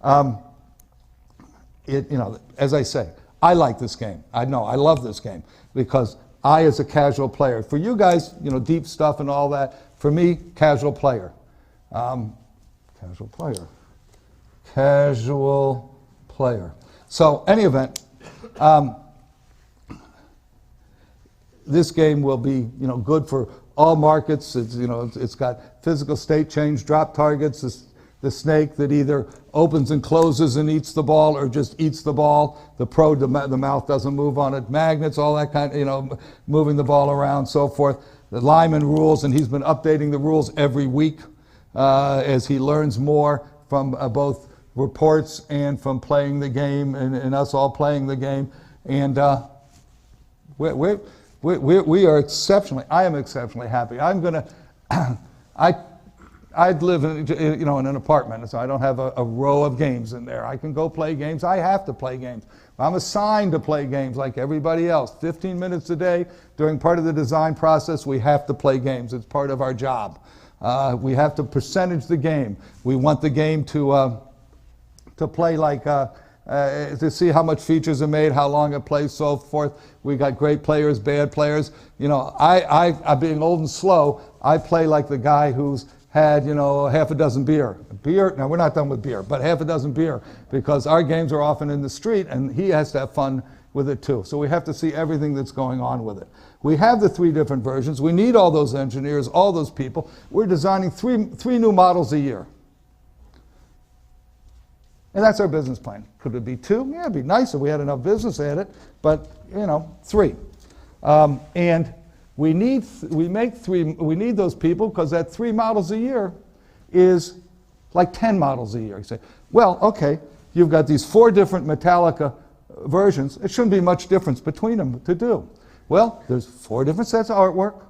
Speaker 1: As I say, I like this game. I love this game because I, as a casual player, for you guys, deep stuff and all that. For me, casual player. Casual player. So, any event, this game will be, good for all markets. It's got physical state change, drop targets, the snake that either opens and closes and eats the ball or just eats the ball. The Pro, the mouth doesn't move on it. Magnets, all that kind, moving the ball around, so forth. The Lyman rules, and he's been updating the rules every week as he learns more from both reports and from playing the game and us all playing the game. And we are exceptionally, I am exceptionally happy. I'm going to, I'd live in an apartment, so I don't have a row of games in there. I can go play games. I have to play games. I'm assigned to play games like everybody else. 15 minutes a day during part of the design process, we have to play games. It's part of our job. We have to percentage the game. We want the game to play like, to see how much features are made, how long it plays, so forth. We got great players, bad players. I being old and slow, I play like the guy who's had, half a dozen beer. Now we're not done with beer, but half a dozen beer, because our games are often in the street and he has to have fun with it too. So we have to see everything that's going on with it. We have the 3 different versions. We need all those engineers, all those people. We're designing three new models a year. And that's our business plan. Could it be 2? Yeah, it'd be nice if we had enough business at it, but 3. And we need those people, because that 3 models a year is like 10 models a year. You say, well, okay, you've got these 4 different Metallica versions. It shouldn't be much difference between them to do. Well, there's 4 different sets of artwork.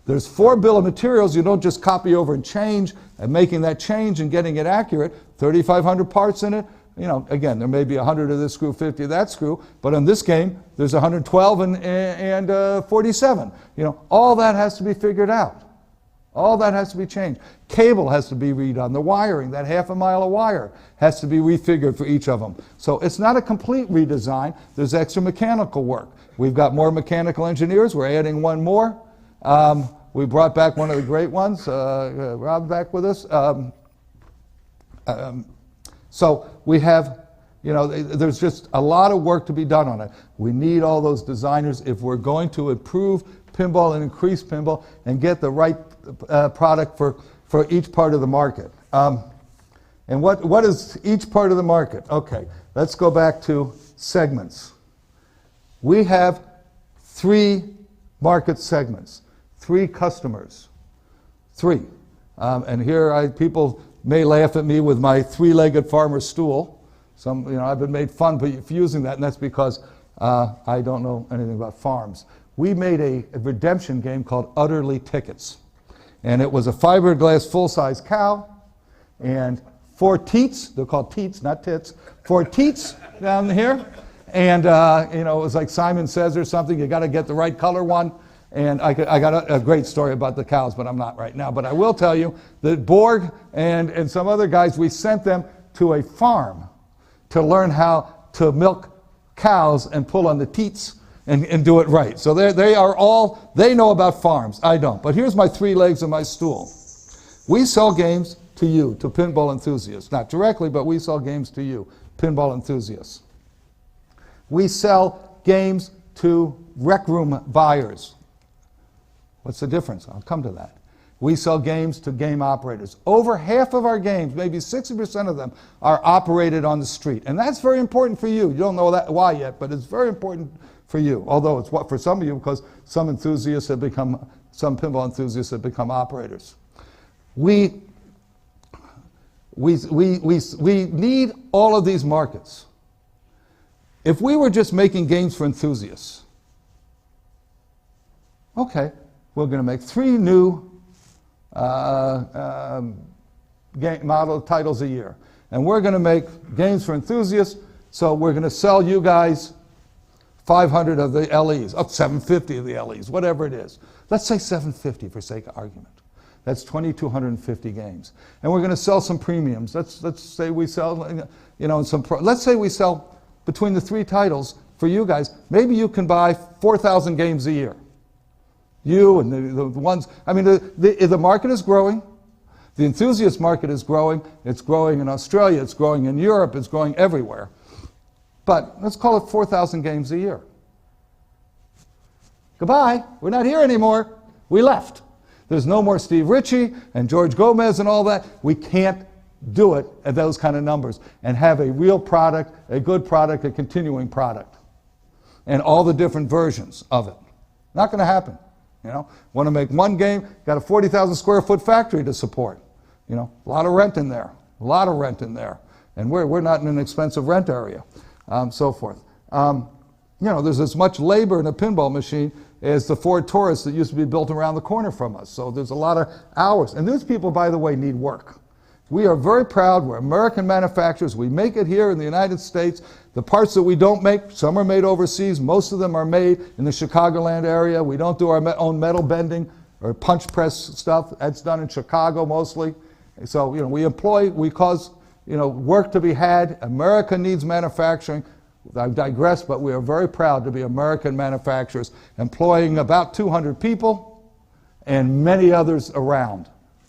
Speaker 1: There's 4 bill of materials. You don't just copy over and change, and making that change and getting it accurate. 3,500 parts in it. Again, there may be 100 of this screw, 50 of that screw, but in this game, there's 112 and 47. All that has to be figured out. All that has to be changed. Cable has to be redone. The wiring, that half a mile of wire, has to be refigured for each of them. So it's not a complete redesign. There's extra mechanical work. We've got more mechanical engineers. We're adding 1 more. We brought back one of the great ones, Rob, back with us. So we have, there's just a lot of work to be done on it. We need all those designers if we're going to improve pinball and increase pinball and get the right product for each part of the market. And what is each part of the market? Okay, let's go back to segments. We have 3 market segments, 3 customers, 3. And here people may laugh at me with my 3-legged farmer stool. I've been made fun for using that, and that's because I don't know anything about farms. We made a redemption game called Utterly Tickets. And it was a fiberglass full-size cow and 4 teats. They're called teats, not tits. 4 teats down here. And, it was like Simon Says or something. You got to get the right color one. And I got a great story about the cows, but I'm not right now. But I will tell you that Borg and some other guys, we sent them to a farm to learn how to milk cows and pull on the teats and do it right. So they know about farms. I don't. But here's my 3 legs of my stool. We sell games to you, to pinball enthusiasts. Not directly, but we sell games to you, pinball enthusiasts. We sell games to rec room buyers. What's the difference? I'll come to that. We sell games to game operators. Over half of our games, maybe 60% of them, are operated on the street. And that's very important for you. You don't know why yet, but it's very important for you. Although it's what for some of you, because some pinball enthusiasts have become operators. We need all of these markets. If we were just making games for enthusiasts, okay, we're going to make 3 new game model titles a year. And we're going to make games for enthusiasts, so we're going to sell you guys 500 of the LEs, up 750 of the LEs, whatever it is. Let's say 750 for sake of argument. That's 2,250 games. And we're going to sell some premiums. Let's say we sell, let's say we sell between the 3 titles for you guys. Maybe you can buy 4,000 games a year. You and the ones, the market is growing. The enthusiast market is growing. It's growing in Australia. It's growing in Europe. It's growing everywhere. But let's call it 4,000 games a year. Goodbye. We're not here anymore. We left. There's no more Steve Ritchie and George Gomez and all that. We can't do it at those kind of numbers and have a real product, a good product, a continuing product, and all the different versions of it. Not going to happen. Want to make one game, got a 40,000 square foot factory to support. A lot of rent in there, and we're not in an expensive rent area, so forth. There's as much labor in a pinball machine as the Ford Taurus that used to be built around the corner from us. So there's a lot of hours. And these people, by the way, need work. We are very proud. We're American manufacturers. We make it here in the United States. The parts that we don't make, some are made overseas. Most of them are made in the Chicagoland area. We don't do our own metal bending or punch press stuff. That's done in Chicago mostly. So, we cause, work to be had. America needs manufacturing. I digress, but we are very proud to be American manufacturers, employing about 200 people and many others around.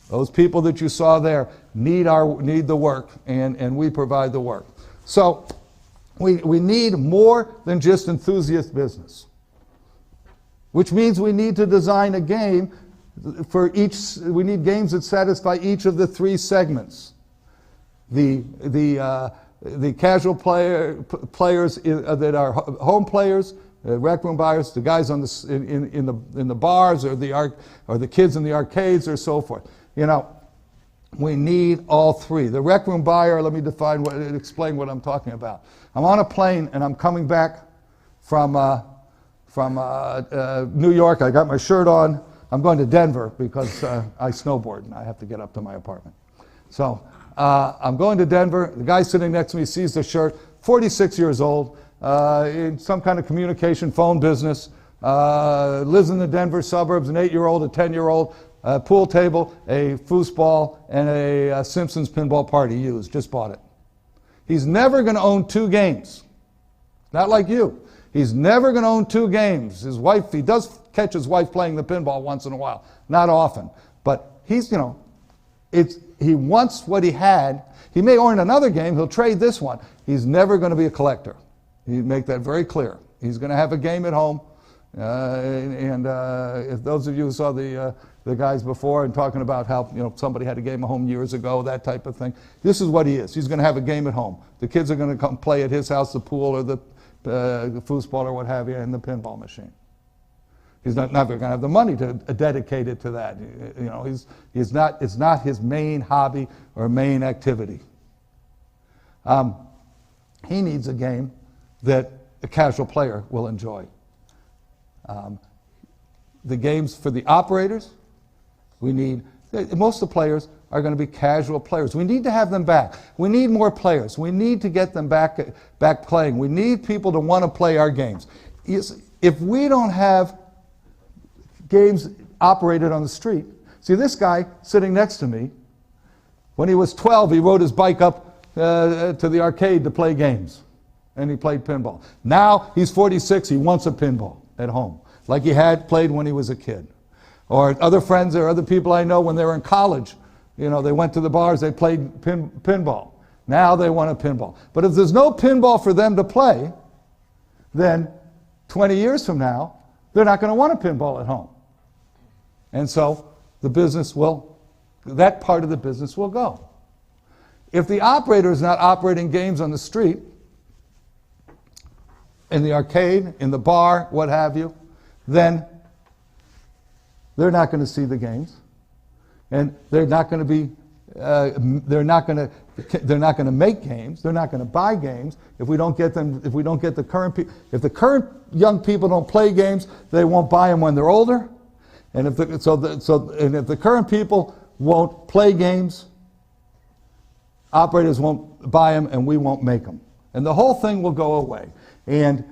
Speaker 1: Those people that you saw there need the work, and we provide the work. So we need more than just enthusiast business, which means we need to design a game for each. We need games that satisfy each of the 3 segments. The casual players that are home players, rec room buyers, the guys in the bars or the kids in the arcades or so forth. We need all 3. The rec room buyer, let me explain what I'm talking about. I'm on a plane and I'm coming back from New York. I got my shirt on. I'm going to Denver because I snowboard and I have to get up to my apartment. So I'm going to Denver. The guy sitting next to me sees the shirt, 46 years old, in some kind of communication phone business, lives in the Denver suburbs, an 8-year-old, a 10-year-old, pool table, a foosball, and a Simpsons pinball party used. Just bought it. He's never going to own 2 games. Not like you. He's never going to own 2 games. His wife, he does catch his wife playing the pinball once in a while. Not often. But he's, he wants what he had. He may own another game. He'll trade this one. He's never going to be a collector. He'd make that very clear. He's going to have a game at home, If those of you who saw the guys before and talking about how somebody had a game at home years ago, that type of thing, this is what he is. He's going to have a game at home. The kids are going to come play at his house, the pool or the foosball or what have you, and the pinball machine. He's not going to have the money to dedicate it to that. It's not his main hobby or main activity. He needs a game that a casual player will enjoy. The games for the operators, most of the players are going to be casual players. We need to have them back. We need more players. We need to get them back playing. We need people to want to play our games. If we don't have games operated on the street, see this guy sitting next to me, when he was 12, he rode his bike up to the arcade to play games, and he played pinball. Now he's 46, he wants a pinball at home, like he had played when he was a kid. Or other friends or other people I know when they were in college, they went to the bars, they played pinball. Now they want a pinball. But if there's no pinball for them to play, then 20 years from now, they're not going to want a pinball at home. And so that part of the business will go. If the operator is not operating games on the street, in the arcade, in the bar, what have you, then they're not going to see the games, and they're not going to be. They're not going to make games. They're not going to buy games if we don't get them. If we don't get the current people. If the current young people don't play games, they won't buy them when they're older. And if the current people won't play games, operators won't buy them, and we won't make them, and the whole thing will go away. And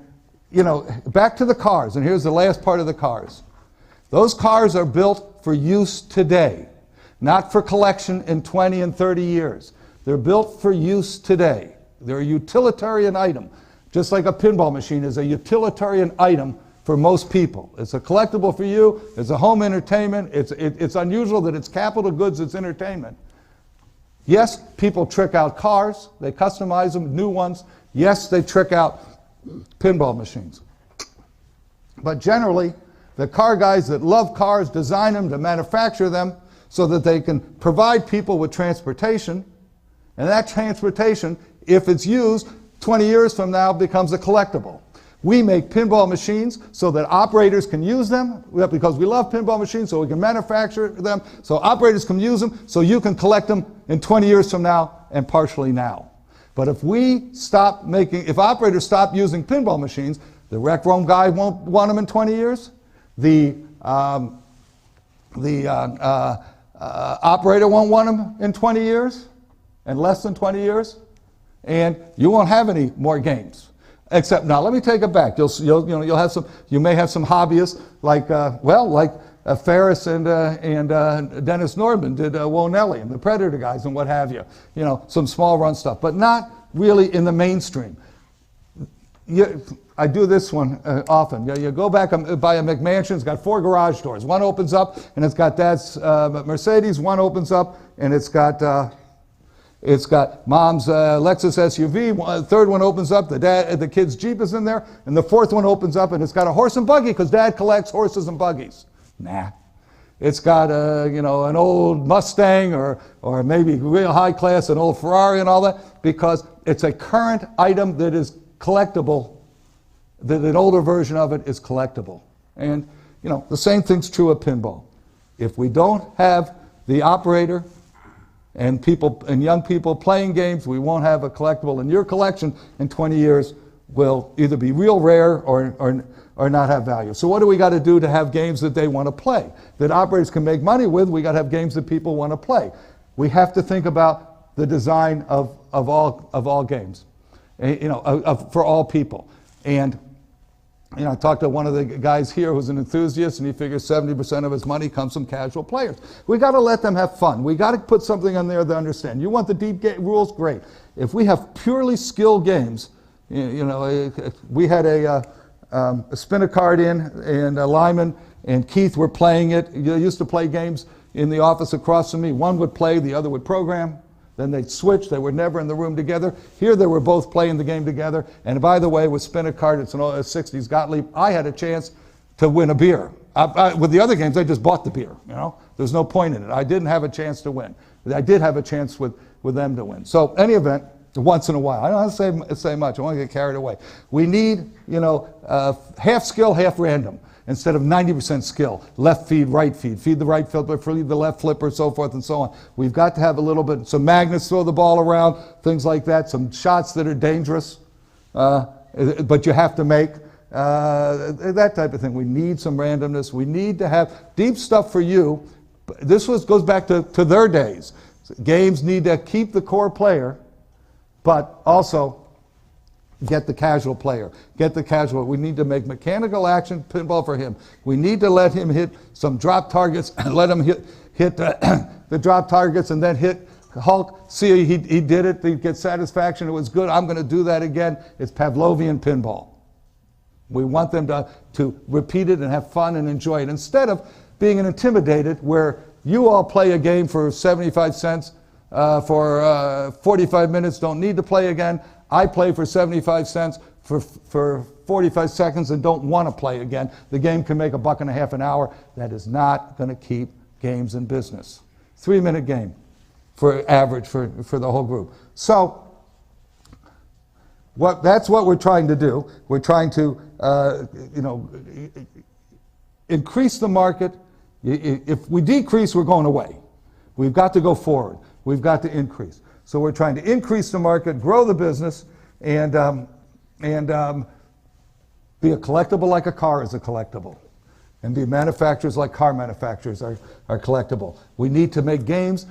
Speaker 1: back to the cars, and here's the last part of the cars. Those cars are built for use today, not for collection in 20 and 30 years. They're built for use today. They're a utilitarian item, just like a pinball machine is a utilitarian item for most people. It's a collectible for you. It's a home entertainment. It's unusual that it's capital goods, it's entertainment. Yes, people trick out cars. They customize them, new ones. Yes, they trick out pinball machines. But generally, the car guys that love cars design them to manufacture them so that they can provide people with transportation. And that transportation, if it's used 20 years from now, becomes a collectible. We make pinball machines so that operators can use them, because we love pinball machines, so we can manufacture them, so operators can use them, so you can collect them in 20 years from now and partially now. But if operators stop using pinball machines, the rec room guy won't want them in 20 years. The operator won't want them in 20 years, and less than 20 years, and you won't have any more games. Except now, let me take it back. You'll have some. You may have some hobbyists like Ferris and Dennis Nordman did Wonelli and the Predator guys and what have you. Some small run stuff, but not really in the mainstream. I do this one often. You go back and buy a McMansion. It's got 4 garage doors. One opens up and it's got Dad's Mercedes. One opens up and it's got Mom's Lexus SUV. Third one opens up. The kid's Jeep is in there, and the fourth one opens up and it's got a horse and buggy because Dad collects horses and buggies. Nah. It's got an old Mustang or maybe real high class, an old Ferrari and all that, because it's a current item that is collectible, that an older version of it is collectible. And the same thing's true of pinball. If we don't have the operator and young people playing games, we won't have a collectible, and your collection in 20 years will either be real rare or not have value. So what do we got to do to have games that they want to play, that operators can make money with? We got to have games that people want to play. We have to think about the design of all games, for all people. And I talked to one of the guys here who's an enthusiast, and he figures 70% of his money comes from casual players. We got to let them have fun. We got to put something on there they understand. You want the deep rules? Great. If we have purely skilled games, we had a spin-a-card in, and Lyman and Keith were playing it. They used to play games in the office across from me. One would play, the other would program. Then they'd switch. They were never in the room together. Here they were both playing the game together. And by the way, with spin-a-card, it's an 60s Gottlieb. I had a chance to win a beer. With the other games, I just bought the beer, you know. There's no point in it. I didn't have a chance to win. I did have a chance with them to win. So any event, once in a while. I don't want to say much. I want to get carried away. We need, you know, half skill, half random, instead of 90% skill. Left feed, right feed. Feed the right flipper, feed the left flipper, so forth and so on. We've got to have a little bit, some magnets throw the ball around, things like that, some shots that are dangerous, but you have to make. That type of thing. We need some randomness. We need to have deep stuff for you. This goes back to their days. Games need to keep the core player, but also get the casual player. Get the casual. We need to make mechanical action pinball for him. We need to let him hit some drop targets and let him hit the drop targets and then hit Hulk. See, he did it. He gets satisfaction. It was good. I'm going to do that again. It's Pavlovian pinball. We want them to repeat it and have fun and enjoy it, instead of being intimidated where you all play a game for 75 cents for 45 minutes, don't need to play again. I play for 75 cents for 45 seconds and don't want to play again. The game can make $1.50 an hour. That is not going to keep games in business. 3-minute game for average for the whole group. So that's what we're trying to do. We're trying to increase the market. If we decrease, we're going away. We've got to go forward. We've got to increase. So we're trying to increase the market, grow the business, and be a collectible like a car is a collectible, and be manufacturers like car manufacturers are collectible. We need to make games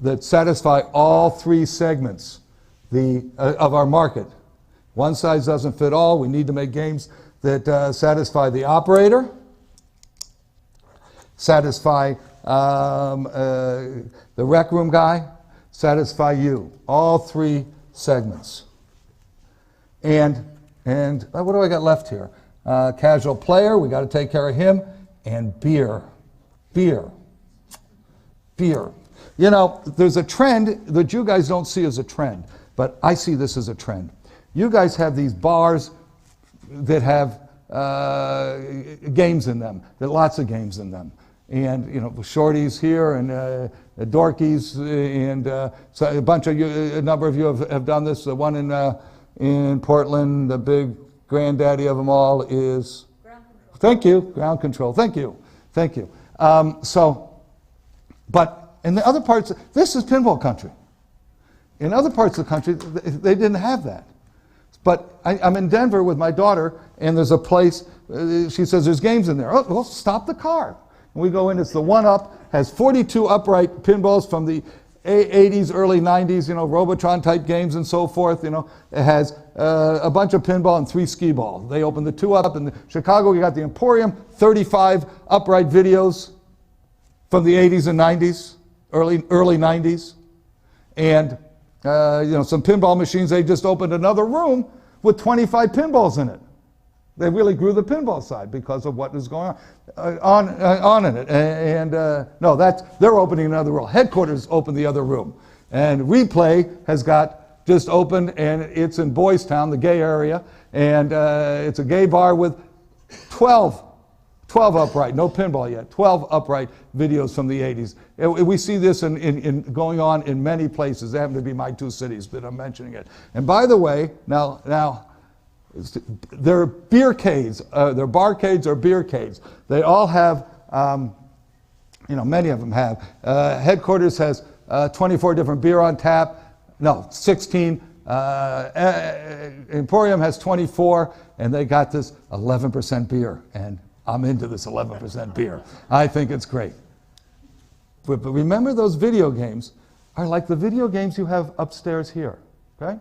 Speaker 1: that satisfy all three segments of our market. One size doesn't fit all. We need to make games that satisfy the operator, satisfy the rec room guy, satisfy you. All three segments. And what do I got left here? Casual player, we got to take care of him, and beer. You know, there's a trend that you guys don't see as a trend, but I see this as a trend. You guys have these bars that have games in them, lots of games in them. And, you know, shorties here and dorkies, and so a number of you have done this. The one in Portland, the big granddaddy of them all is... Ground Control. Thank you, Ground Control. Thank you. But in the other parts, this is pinball country. In other parts of the country, they didn't have that. But I'm in Denver with my daughter, and there's a place, she says there's games in there. Oh, well, stop the car. And we go in, it's the One Up, has 42 upright pinballs from the 80s, early 90s, you know, Robotron type games and so forth, you know. It has a bunch of pinball and 3 skee ball. They opened the 2 up. In Chicago, we got the Emporium, 35 upright videos from the 80s and 90s, early 90s. And you know, some pinball machines. They just opened another room with 25 pinballs in it. They really grew the pinball side because of what is going on in it. And no, they're opening another room. Headquarters opened the other room. And Replay has just opened, and it's in Boys Town, the gay area. And it's a gay bar with 12 upright, no pinball yet, 12 upright videos from the 80s. We see this in going on in many places. They happen to be my 2 cities, but I'm mentioning it. And by the way, now they're beercades, they're barcades or beercades. They all have, you know, many of them have. Headquarters has 24 different beer on tap. No, 16. Emporium has 24, and they got this 11% beer. And I'm into this 11% beer. I think it's great. But remember, those video games are like the video games you have upstairs here, okay?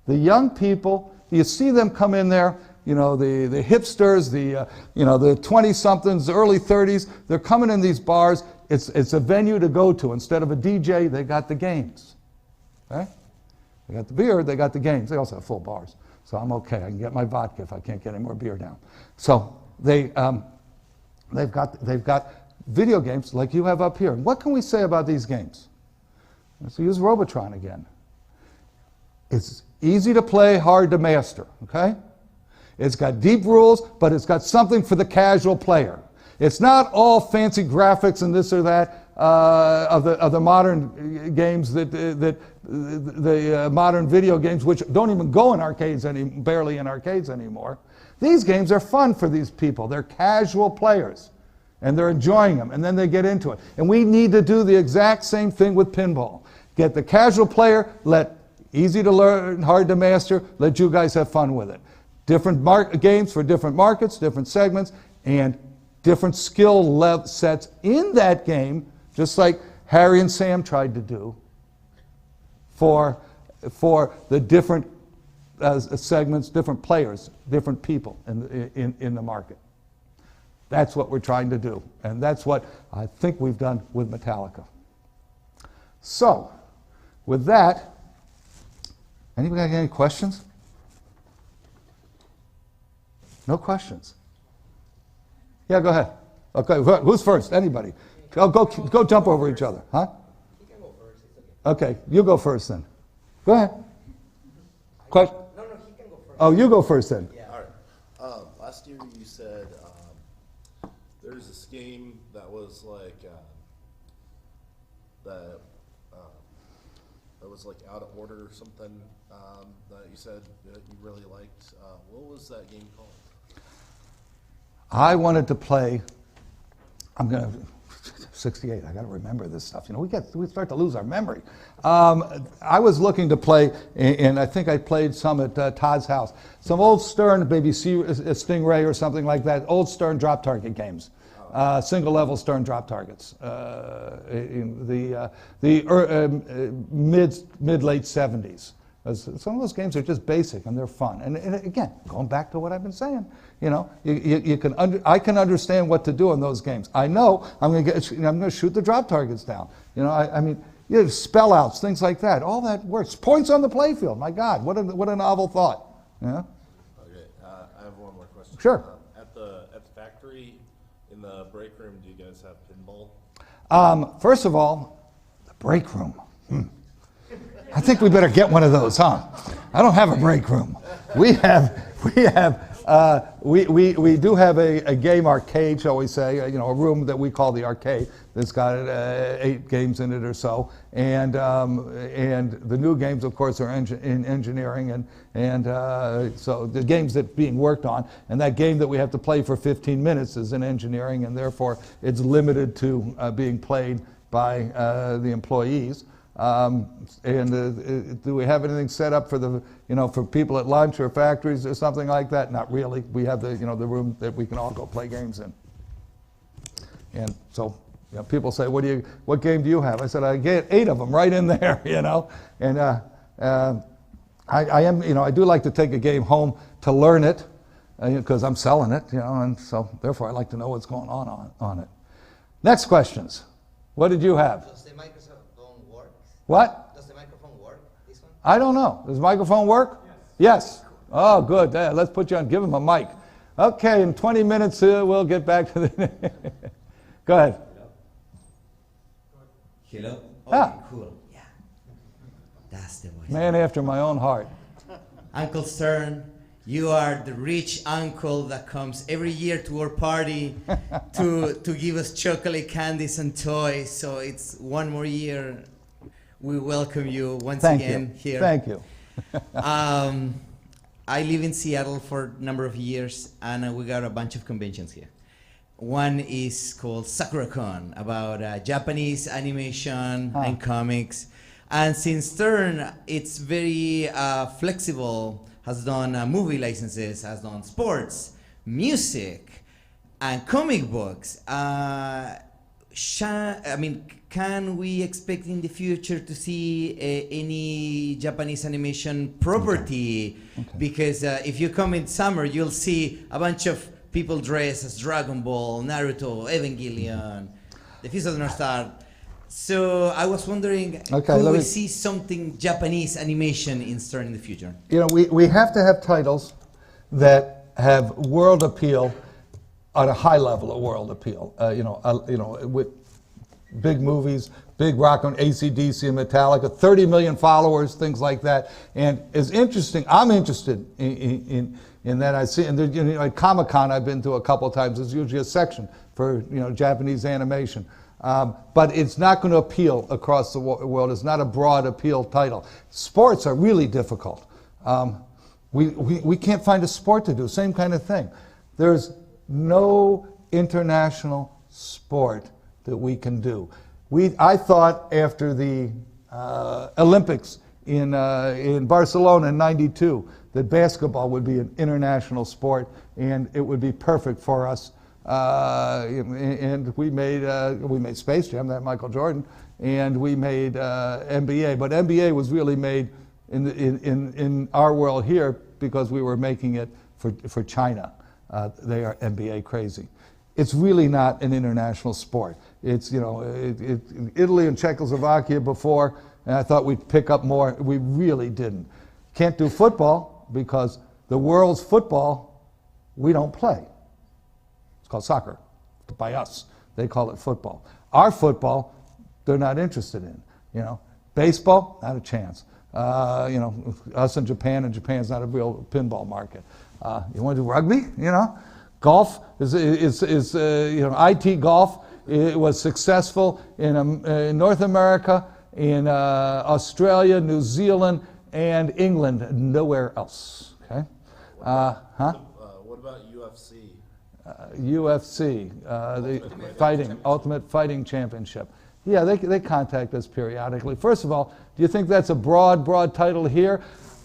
Speaker 1: The young people, you see them come in there, you know, the hipsters, you know, the 20-somethings, the early 30s, they're coming in these bars. It's a venue to go to. Instead of a DJ, they got the games, okay? They got the beer, they got the games. They also have full bars. So I'm okay. I can get my vodka if I can't get any more beer down. So they've got video games like you have up here. And what can we say about these games? Let's use Robotron again. It's easy to play, hard to master, okay? It's got deep rules, but it's got something for the casual player. It's not all fancy graphics and this or that of the modern games the modern video games, which don't even go in arcades barely in arcades anymore. These games are fun for these people. They're casual players, and they're enjoying them, and then they get into it. And we need to do the exact same thing with pinball. Get the casual player, let easy to learn, hard to master, let you guys have fun with it. Different games for different markets, different segments, and different skill sets in that game, just like Harry and Sam tried to do for the different segments, different players, different people in the market. That's what we're trying to do, and that's what I think we've done with Metallica. So, with that, anybody got any questions? No questions? Yeah, go ahead. Okay, who's first? Anybody? Go jump over each other, huh?
Speaker 3: He can go first.
Speaker 1: Okay, you go first then. Go ahead. Question?
Speaker 3: No, he can go first.
Speaker 1: Oh, you go first then.
Speaker 3: Yeah.
Speaker 2: All right. Last year you said there's this game that was like that was like Out of Order or something that you said that you really liked. What was that game called?
Speaker 1: I wanted to play. 68. I got to remember this stuff. You know, we start to lose our memory. I was looking to play, and I think I played some at Todd's house. Some old Stern, maybe Stingray or something like that. Old Stern drop target games, single level Stern drop targets. In the mid late 70s. Some of those games are just basic and they're fun. And again, going back to what I've been saying, you know, I can understand what to do in those games. I know I'm going to shoot the drop targets down. You know, I mean, you know, spell outs, things like that. All that works. Points on the playfield. My God, what a novel thought. Yeah.
Speaker 2: Okay, I have one more question.
Speaker 1: Sure.
Speaker 2: At the factory, in the break room, do you guys have pinball?
Speaker 1: First of all, the break room. I think we better get one of those, huh? I don't have a break room. We do have a game arcade, shall we say? You know, a room that we call the arcade that's got 8 games in it or so, and the new games, of course, are in engineering, and so the games that are being worked on, and that game that we have to play for 15 minutes is in engineering, and therefore it's limited to being played by the employees. Do we have anything set up for for people at lunch or factories or something like that? Not really. We have the room that we can all go play games in. And so, people say, what game do you have? I said, I get 8 of them right in there, And I do like to take a game home to learn it because I'm selling it, and so therefore I like to know what's going on it. Next questions. What did you have?
Speaker 3: Does the microphone work?
Speaker 1: What?
Speaker 3: Does the microphone work, this one?
Speaker 1: I don't know. Does the microphone work? Yes. Oh, good. Let's put you on. Give him a mic. Okay, in 20 minutes we'll get back to the... Go ahead.
Speaker 4: Hello?
Speaker 1: Ah.
Speaker 4: Okay, cool. Yeah. That's the voice.
Speaker 1: Man after my own heart.
Speaker 4: Uncle Stern, you are the rich uncle that comes every year to our party to give us chocolate candies and toys. So it's one more year. We welcome you once again here.
Speaker 1: Thank you.
Speaker 4: I live in Seattle for a number of years, and we got a bunch of conventions here. One is called SakuraCon, about Japanese animation and comics. And since Stern, it's very flexible, has done movie licenses, has done sports, music, and comic books. Can we expect in the future to see any Japanese animation property? Okay. Because if you come in summer, you'll see a bunch of people dressed as Dragon Ball, Naruto, Evangelion, the Feast of the North Star. So I was wondering, could we see something Japanese animation in Stern in the future?
Speaker 1: We have to have titles that have world appeal on a high level of world appeal. With big movies, big rock on AC/DC and Metallica, 30 million followers, things like that. And it's interesting, I'm interested in that. I see, and you know, at Comic-Con I've been to a couple of times, there's usually a section for, you know, Japanese animation. But it's not going to appeal across the world. It's not a broad appeal title. Sports are really difficult. We can't find a sport to do, same kind of thing. There's no international sport that we can do. I thought after the Olympics in Barcelona in '92 that basketball would be an international sport and it would be perfect for us. And we made Space Jam, that Michael Jordan, and we made NBA. But NBA was really made in our world here because we were making it for China. They are NBA crazy. It's really not an international sport. It's, you know, Italy and Czechoslovakia before, and I thought we'd pick up more. We really didn't. Can't do football because the world's football we don't play. It's called soccer by us. They call it football. Our football, they're not interested in. You know, baseball, not a chance. You know, us in Japan, and Japan's not a real pinball market. You want to do rugby? You know, golf is you know, IT golf. It was successful in North America, in Australia, New Zealand, and England. Nowhere else. Okay.
Speaker 2: What about UFC?
Speaker 1: UFC, the Ultimate Fighting Championship. Yeah, they contact us periodically. First of all, do you think that's a broad title here?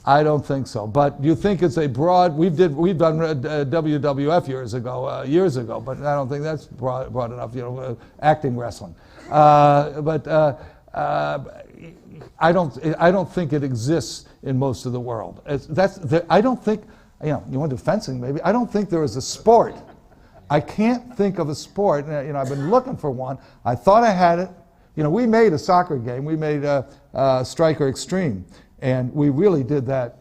Speaker 1: I don't think so. But do you think it's a broad? We've done WWF years ago, but I don't think that's broad enough. You know, acting wrestling. But I don't think it exists in most of the world. I don't think. You know, you want to do fencing, maybe? I don't think there is a sport. I can't think of a sport. You know, I've been looking for one. I thought I had it. You know, we made a soccer game. We made Striker Extreme, and we really did that.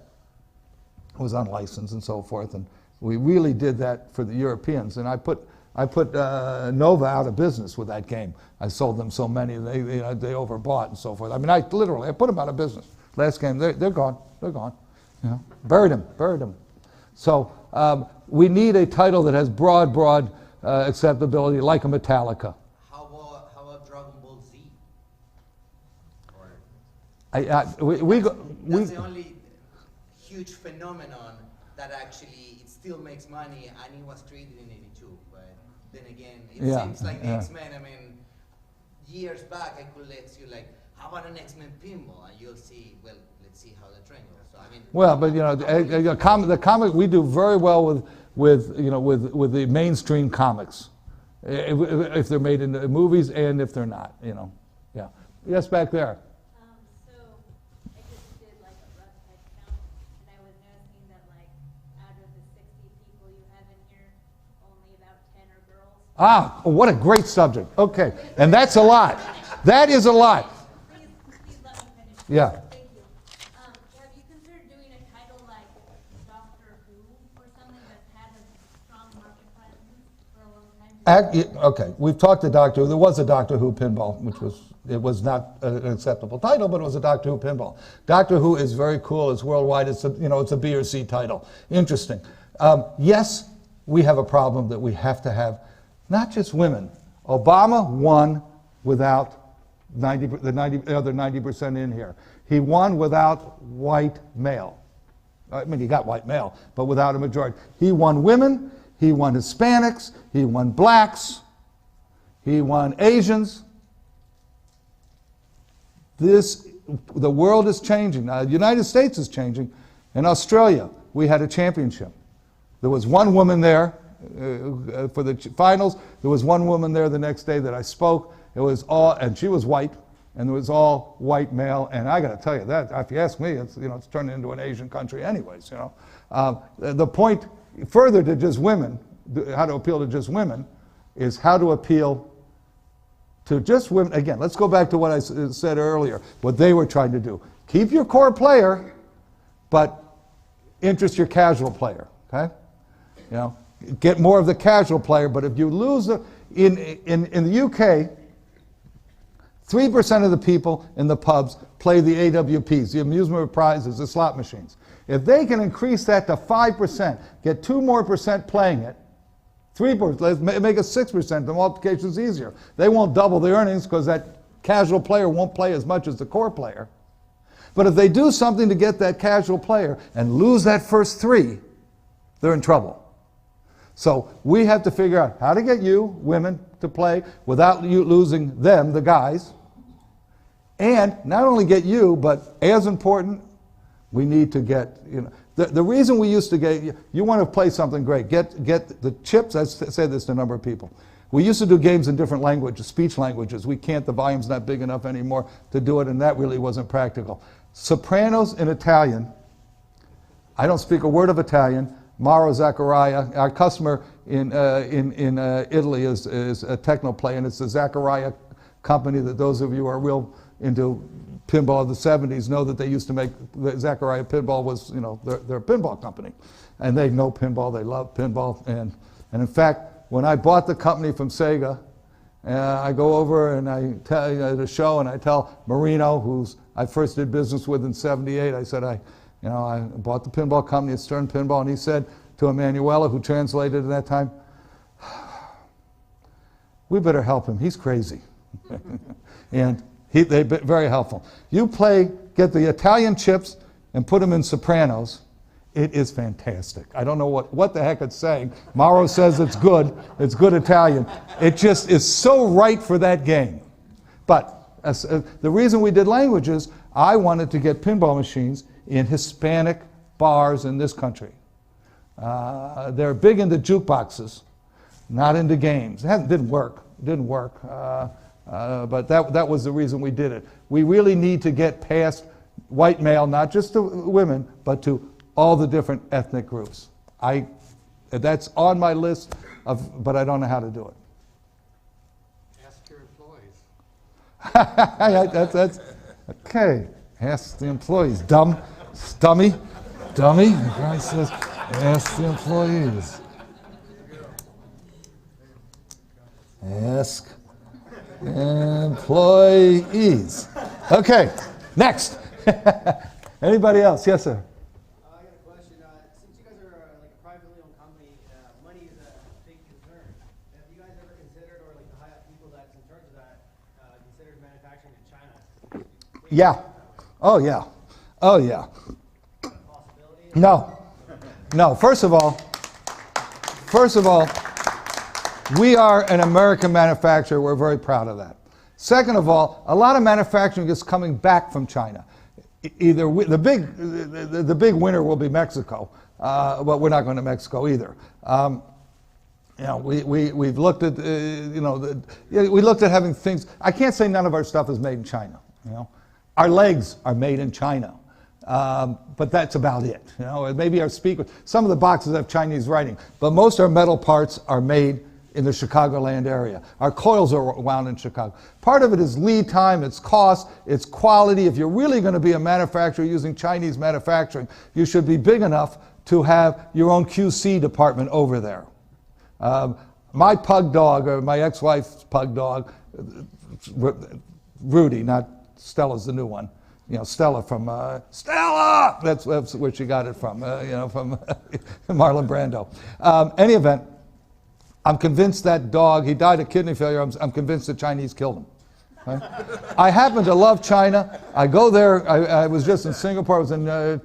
Speaker 1: It was unlicensed and so forth, and we really did that for the Europeans. And I put Nova out of business with that game. I sold them so many, they overbought and so forth. I mean, I put them out of business. Last game, they're gone. They're gone. You know, buried them. So we need a title that has broad acceptability, like a Metallica.
Speaker 3: How about Dragon Ball Z?
Speaker 4: That's
Speaker 3: the only huge phenomenon that actually it still makes money, and it was created in '82. But then again, it seems like the X-Men. I mean, years back, I could let you like, how about an X-Men pinball, and you'll see. Well, let's see how the trend goes. So I mean,
Speaker 1: well, but you know, the comic we do very well with the mainstream comics, if they're made into movies and if they're not. You know, yeah. Yes, back there.
Speaker 5: So I just did like a rough head count, and I was noticing that like out of the 60 people you have in here, only about 10 are girls.
Speaker 1: Ah, what a great subject. Okay, and that's a lot. That is a lot.
Speaker 5: Please let me finish.
Speaker 1: Yeah.
Speaker 5: Thank you. Have you considered doing a title like Doctor Who or something that's had a strong market presence for a long time?
Speaker 1: Okay, we've talked to Doctor Who. There was a Doctor Who pinball, it was not an acceptable title, but it was a Doctor Who pinball. Doctor Who is very cool. It's worldwide. It's a B or C title. Interesting. Yes, we have a problem that we have to have not just women. Obama won without the other 90% in here. He won without white male. I mean, he got white male, but without a majority. He won women. He won Hispanics. He won blacks. He won Asians. The world is changing. The United States is changing. In Australia, we had a championship. There was one woman there for the finals. There was one woman there the next day that I spoke. It was all, and she was white, and it was all white male. And I got to tell you that, if you ask me, it's turned into an Asian country, anyways. You know, the point further to just women, how to appeal to just women, is how to appeal to just women. Again, let's go back to what I said earlier, what they were trying to do. Keep your core player, but interest your casual player, okay? You know, get more of the casual player, but if you lose in the UK, 3% of the people in the pubs play the AWPs, the amusement prizes, the slot machines. If they can increase that to 5%, get 2% more playing it, 3%, let's make it 6%, the multiplication is easier. They won't double the earnings because that casual player won't play as much as the core player. But if they do something to get that casual player and lose that first 3, they're in trouble. So we have to figure out how to get you, women, to play without you losing them, the guys. And not only get you, but as important, we need to get, the reason we used to get, you want to play something great, get the chips. I said this to a number of people. We used to do games in different languages, speech languages. We can't, the volume's not big enough anymore to do it, and that really wasn't practical. Sopranos in Italian, I don't speak a word of Italian. Mauro Zaccaria, our customer in Italy is a Technoplay, and it's the Zaccaria company that those of you who are real into pinball of the 70s know that they used to make, Zaccaria Pinball was, their pinball company. And they know pinball, they love pinball, and in fact, when I bought the company from Sega, I go over and I tell the show, and I tell Marino, who's I first did business with in '78, I said, I bought the pinball company at Stern Pinball, and he said to Emanuela, who translated at that time, we better help him, he's crazy. And they've been very helpful. You get the Italian chips and put them in Sopranos. It is fantastic. I don't know what the heck it's saying. Mauro says it's good Italian. It just is so right for that game. But the reason we did languages, I wanted to get pinball machines in Hispanic bars in this country. They're big into jukeboxes, not into games. It didn't work. But that was the reason we did it. We really need to get past white male, not just to women, but to all the different ethnic groups. That's on my list, but I don't know how to do it.
Speaker 6: Ask your employees.
Speaker 1: That's okay. Ask the employees. Dummy. The guy says, ask the employees. Ask employees. Okay, next. Anybody else? Yes, sir.
Speaker 7: I got a question. Since you guys are like a privately owned company, money is a big concern. Have you guys ever considered, or like the high up people that's in charge of that, considered manufacturing in China?
Speaker 1: Yeah. Oh yeah. No. First of all, we are an American manufacturer. We're very proud of that. Second of all, a lot of manufacturing is coming back from China. Either the big winner will be Mexico, but we're not going to Mexico either. We've looked at we looked at having things. I can't say none of our stuff is made in China. Our legs are made in China, but that's about it. Maybe our speakers. Some of the boxes have Chinese writing, but most of our metal parts are made in the Chicagoland area. Our coils are wound in Chicago. Part of it is lead time, it's cost, it's quality. If you're really going to be a manufacturer using Chinese manufacturing, you should be big enough to have your own QC department over there. My pug dog, or my ex-wife's pug dog, Rudy, not Stella's the new one. Stella from Stella. That's where she got it from. From Marlon Brando. Any event, I'm convinced that dog. He died of kidney failure. I'm convinced the Chinese killed him. Right? I happen to love China. I go there. I was just in Singapore. I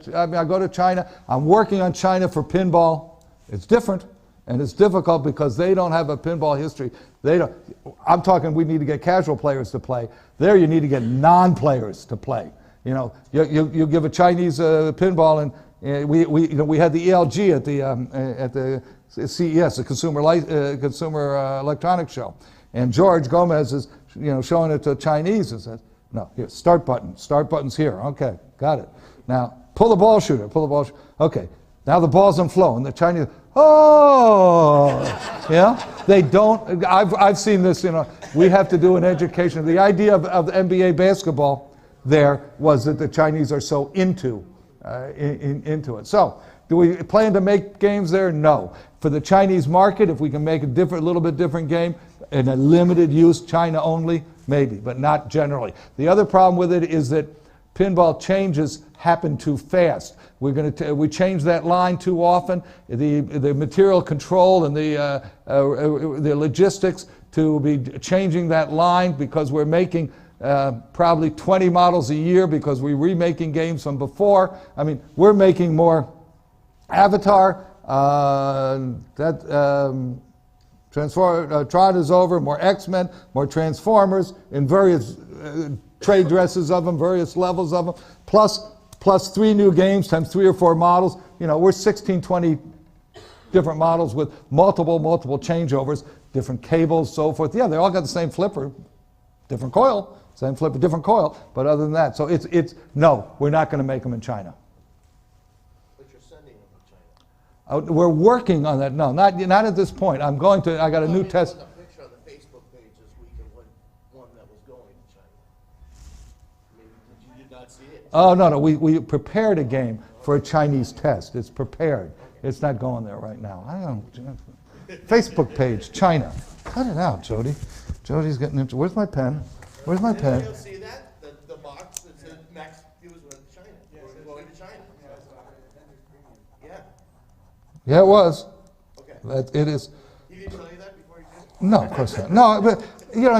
Speaker 1: go to China. I'm working on China for pinball. It's different. And it's difficult because they don't have a pinball history. I'm talking we need to get casual players to play. There you need to get non-players to play. You give a Chinese pinball, and we had the ELG at the CES, the Consumer Electronics Show. And George Gomez is showing it to Chinese and says, no, here, start button's here. Okay, got it. Now pull the ball shooter. Okay, now the ball's in flow, and the Chinese, they don't. I've seen this. We have to do an education. The idea of NBA basketball there was that the Chinese are so into it. So, do we plan to make games there? No. For the Chinese market, if we can make a little bit different game, in a limited use, China only, maybe, but not generally. The other problem with it is that pinball changes happen too fast. We change that line too often. The material control and the logistics to be changing that line, because we're making probably 20 models a year because we're remaking games from before. I mean, we're making more Avatar, Tron is over, more X-Men, more Transformers in various trade dresses of them, various levels of them, plus 3 new games times 3 or 4 models. You know, we're 16, 20 different models with multiple changeovers, different cables, so forth. Yeah, they all got the same flipper, different coil, same flipper, different coil, but other than that, so it's no, we're not going to make them in China.
Speaker 2: But you're sending them to China.
Speaker 1: We're working on that. No, not at this point. I got a new test.
Speaker 2: There was a picture on the Facebook page this week of one that was going to China. Maybe you did not see it?
Speaker 1: Oh, no, we prepared a game for a Chinese test. It's prepared. It's not going there right now. I don't. Facebook page, China. Cut it out, Jody. Jody's getting into. Where's my pen? Where's my pen?
Speaker 2: You'll see that the box that said Max Fuse went to China. We're going to China. Yeah.
Speaker 1: Yeah, it was.
Speaker 2: Okay.
Speaker 1: It is.
Speaker 2: He didn't tell you that before you did it?
Speaker 1: No, of course not. No, but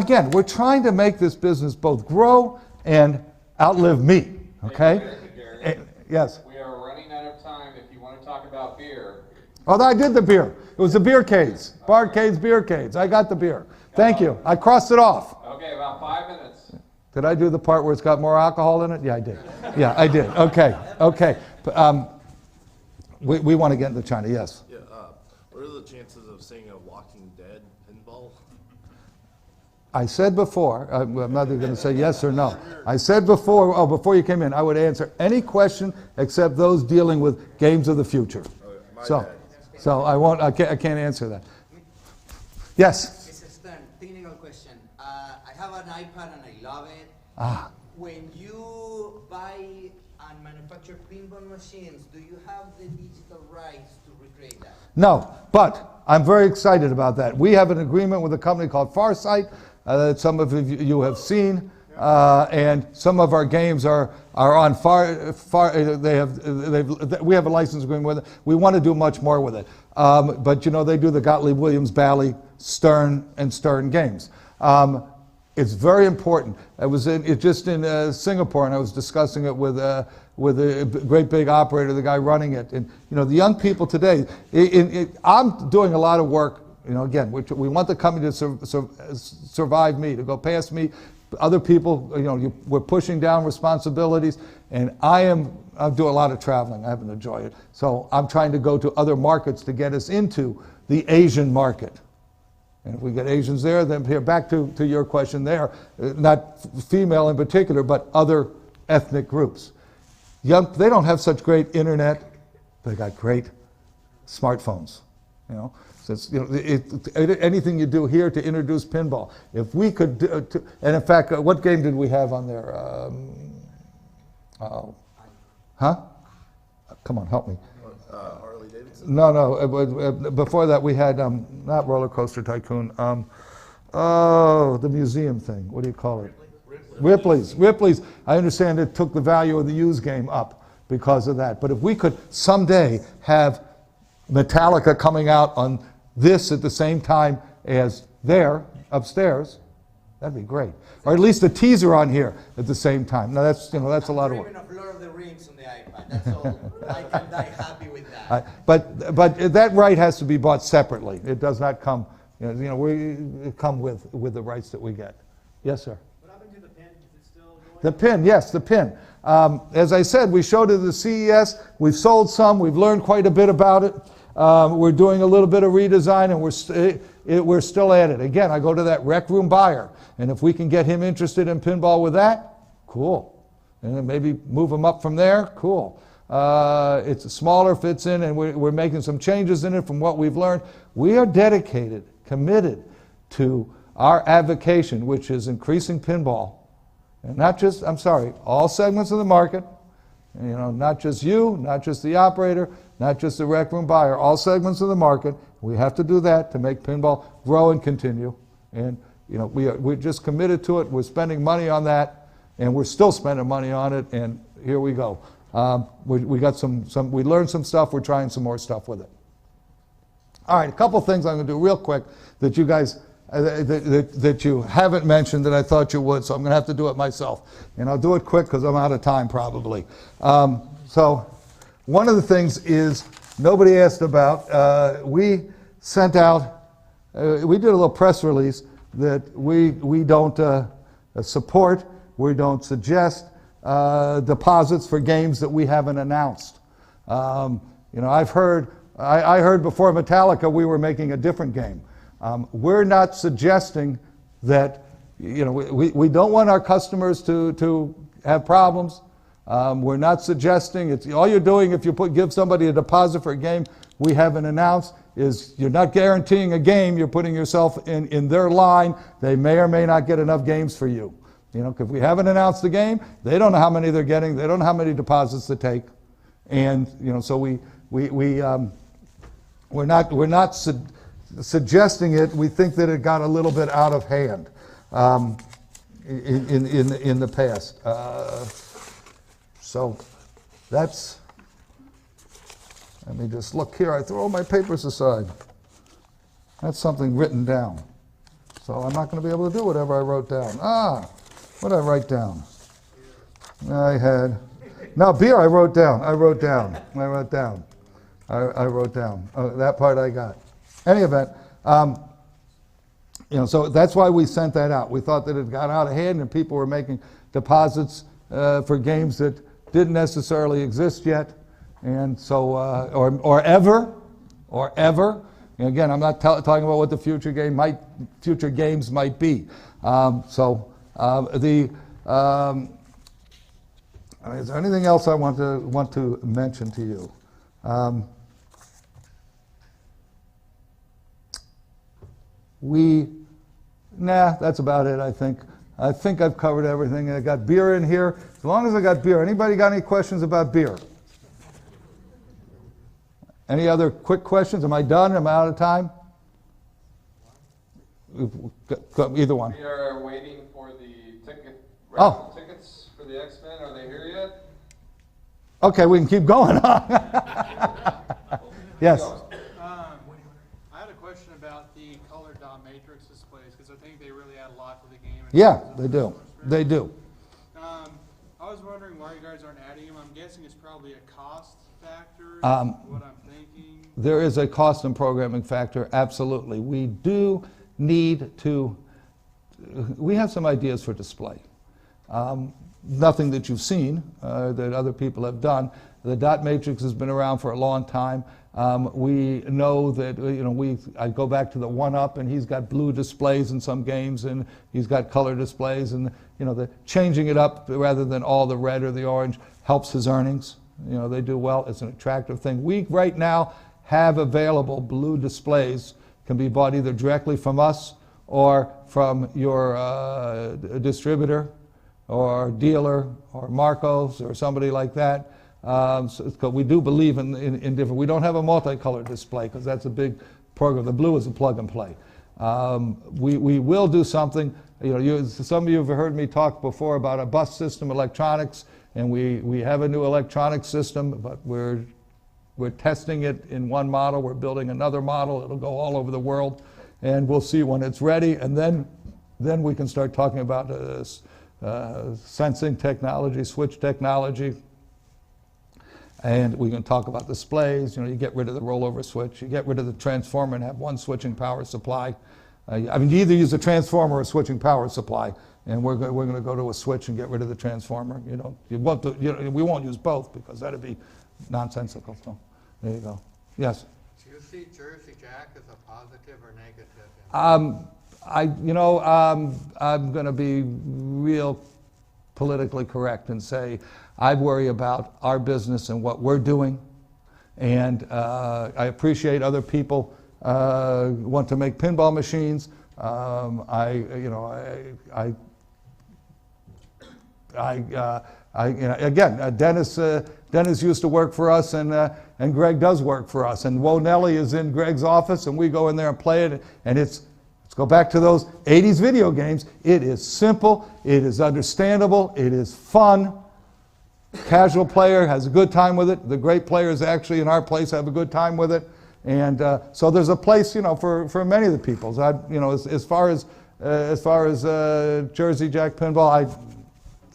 Speaker 1: again, we're trying to make this business both grow and outlive me. Okay. Yes.
Speaker 8: We are running out of time. If you want to talk about beer.
Speaker 1: Oh, I did the beer. It was the beer cades. Barcades, beer cades. I got the beer. Thank you. I crossed it off.
Speaker 8: Okay, about 5 minutes.
Speaker 1: Did I do the part where it's got more alcohol in it? Yeah, I did. Yeah, I did. Okay. We want to get into China, yes.
Speaker 2: Yeah. What are the chances of seeing a Walking Dead pinball?
Speaker 1: I said before, I'm not going to say yes or no. I said before, before you came in, I would answer any question except those dealing with games of the future. So I won't. I can't answer that. Yes.
Speaker 3: Mr. Stern, technical question. I have an iPad and I love it. When you buy and manufacture pinball machines, do you have the digital rights to recreate that?
Speaker 1: No, but I'm very excited about that. We have an agreement with a company called Farsight that some of you have seen, and some of our games are on we have a license agreement with it. We want to do much more with it. But they do the Gottlieb Williams, Bally, Stern, and Stern games. It's very important. I was just in Singapore, and I was discussing it with a great big operator, the guy running it. And the young people today, I'm doing a lot of work. Again, we want the company to survive me, to go past me. Other people, we're pushing down responsibilities, and I do a lot of traveling. I happen to enjoy it. So I'm trying to go to other markets to get us into the Asian market. And if we get Asians there, then here, back to your question there, not female in particular, but other ethnic groups. They don't have such great internet. They got great smartphones. So anything you do here to introduce pinball. If we could, and in fact, what game did we have on there? Come on, help me.
Speaker 2: Harley Davidson?
Speaker 1: No. Before that, we had not Roller Coaster Tycoon. The museum thing. What do you call it? Ripley's. I understand it took the value of the used game up because of that. But if we could someday have Metallica coming out on this at the same time as there upstairs, that'd be great. Or at least a teaser on here at the same time. Now that's a lot of work.
Speaker 3: I'm dreaming of Lord of the Rings on the iPad. That's all. I can die happy with that.
Speaker 1: But that right has to be bought separately. It does not come. We come with the rights that we get. Yes, sir.
Speaker 7: What happened to the pin? Is it still going?
Speaker 1: The pin, yes, the pin. As I said, we showed it at the CES. We've sold some. We've learned quite a bit about it. We're doing a little bit of redesign, and we're still at it. Again, I go to that rec room buyer, and if we can get him interested in pinball with that, cool. And then maybe move him up from there, cool. It's smaller, fits in, and we're making some changes in it from what we've learned. We are dedicated, committed to our avocation, which is increasing pinball. And not just, all segments of the market, not just you, not just the operator, not just the rec room buyer, all segments of the market. We have to do that to make pinball grow and continue. And we're just committed to it. We're spending money on that, and we're still spending money on it. And here we go. We got we learned some stuff. We're trying some more stuff with it. All right, a couple things I'm going to do real quick that you guys that you haven't mentioned that I thought you would. So I'm going to have to do it myself, and I'll do it quick because I'm out of time probably. So one of the things is nobody asked about. We sent out. We did a little press release that we don't support. We don't suggest deposits for games that we haven't announced. I heard before Metallica we were making a different game. We're not suggesting that, we don't want our customers to have problems. We're not suggesting, it's all you're doing if you give somebody a deposit for a game we haven't announced is you're not guaranteeing a game, you're putting yourself in their line. They may or may not get enough games for you. If we haven't announced the game, they don't know how many they're getting, they don't know how many deposits to take. And, so we're not suggesting it. We think that it got a little bit out of hand in the past. So that's, let me just look here. I throw all my papers aside. That's something written down. So I'm not going to be able to do whatever I wrote down. What did I write down? Beer I wrote down. That part I got. Any event, so that's why we sent that out. We thought that it got out of hand and people were making deposits for games that didn't necessarily exist yet, and so or ever. And again, I'm not talking about what the future games might be. Is there anything else I want to mention to you? That's about it, I think. I think I've covered everything. I got beer in here. As long as I got beer. Anybody got any questions about beer? Any other quick questions? Am I done? Am I out of time? Either one.
Speaker 8: We are waiting for the tickets for the X-Men. Are they here yet?
Speaker 1: Okay, we can keep going. Yes.
Speaker 9: I had a question about the color dot matrix displays because I think they really add a lot to the game.
Speaker 1: Yeah, they do. They do.
Speaker 9: I was wondering why you guys aren't adding them. I'm guessing it's probably a cost factor. What I'm thinking.
Speaker 1: There is a cost and programming factor, absolutely. We do need to. We have some ideas for display. Nothing that you've seen that other people have done. The dot matrix has been around for a long time. We know that I go back to the 1-Up, and he's got blue displays in some games, and he's got color displays, and the changing it up rather than all the red or the orange helps his earnings. They do well. It's an attractive thing. We right now have available blue displays, can be bought either directly from us or from your distributor or dealer or Marcos or somebody like that. So we do believe in different. We don't have a multicolored display because that's a big program. The blue is a plug and play. We will do something. Some of you have heard me talk before about a bus system electronics, and we have a new electronic system, but we're testing it in one model. We're building another model. It'll go all over the world, and we'll see when it's ready, and then we can start talking about sensing technology, switch technology. And we can talk about displays. You get rid of the rollover switch. You get rid of the transformer and have one switching power supply. You either use a transformer or a switching power supply, and we're going to go to a switch and get rid of the transformer. We won't use both because that'd be nonsensical. So there you go. Yes.
Speaker 6: Do you see Jersey Jack as a positive or negative?
Speaker 1: I'm going to be real politically correct and say I worry about our business and what we're doing, and I appreciate other people want to make pinball machines. Dennis used to work for us, and Greg does work for us, and Wo Nelly is in Greg's office, and we go in there and play it, and it's go back to those 80s video games. It is simple, it is understandable, it is fun. Casual player has a good time with it. The great players actually in our place have a good time with it. And so there's a place, for many of the peoples. As far as Jersey Jack Pinball,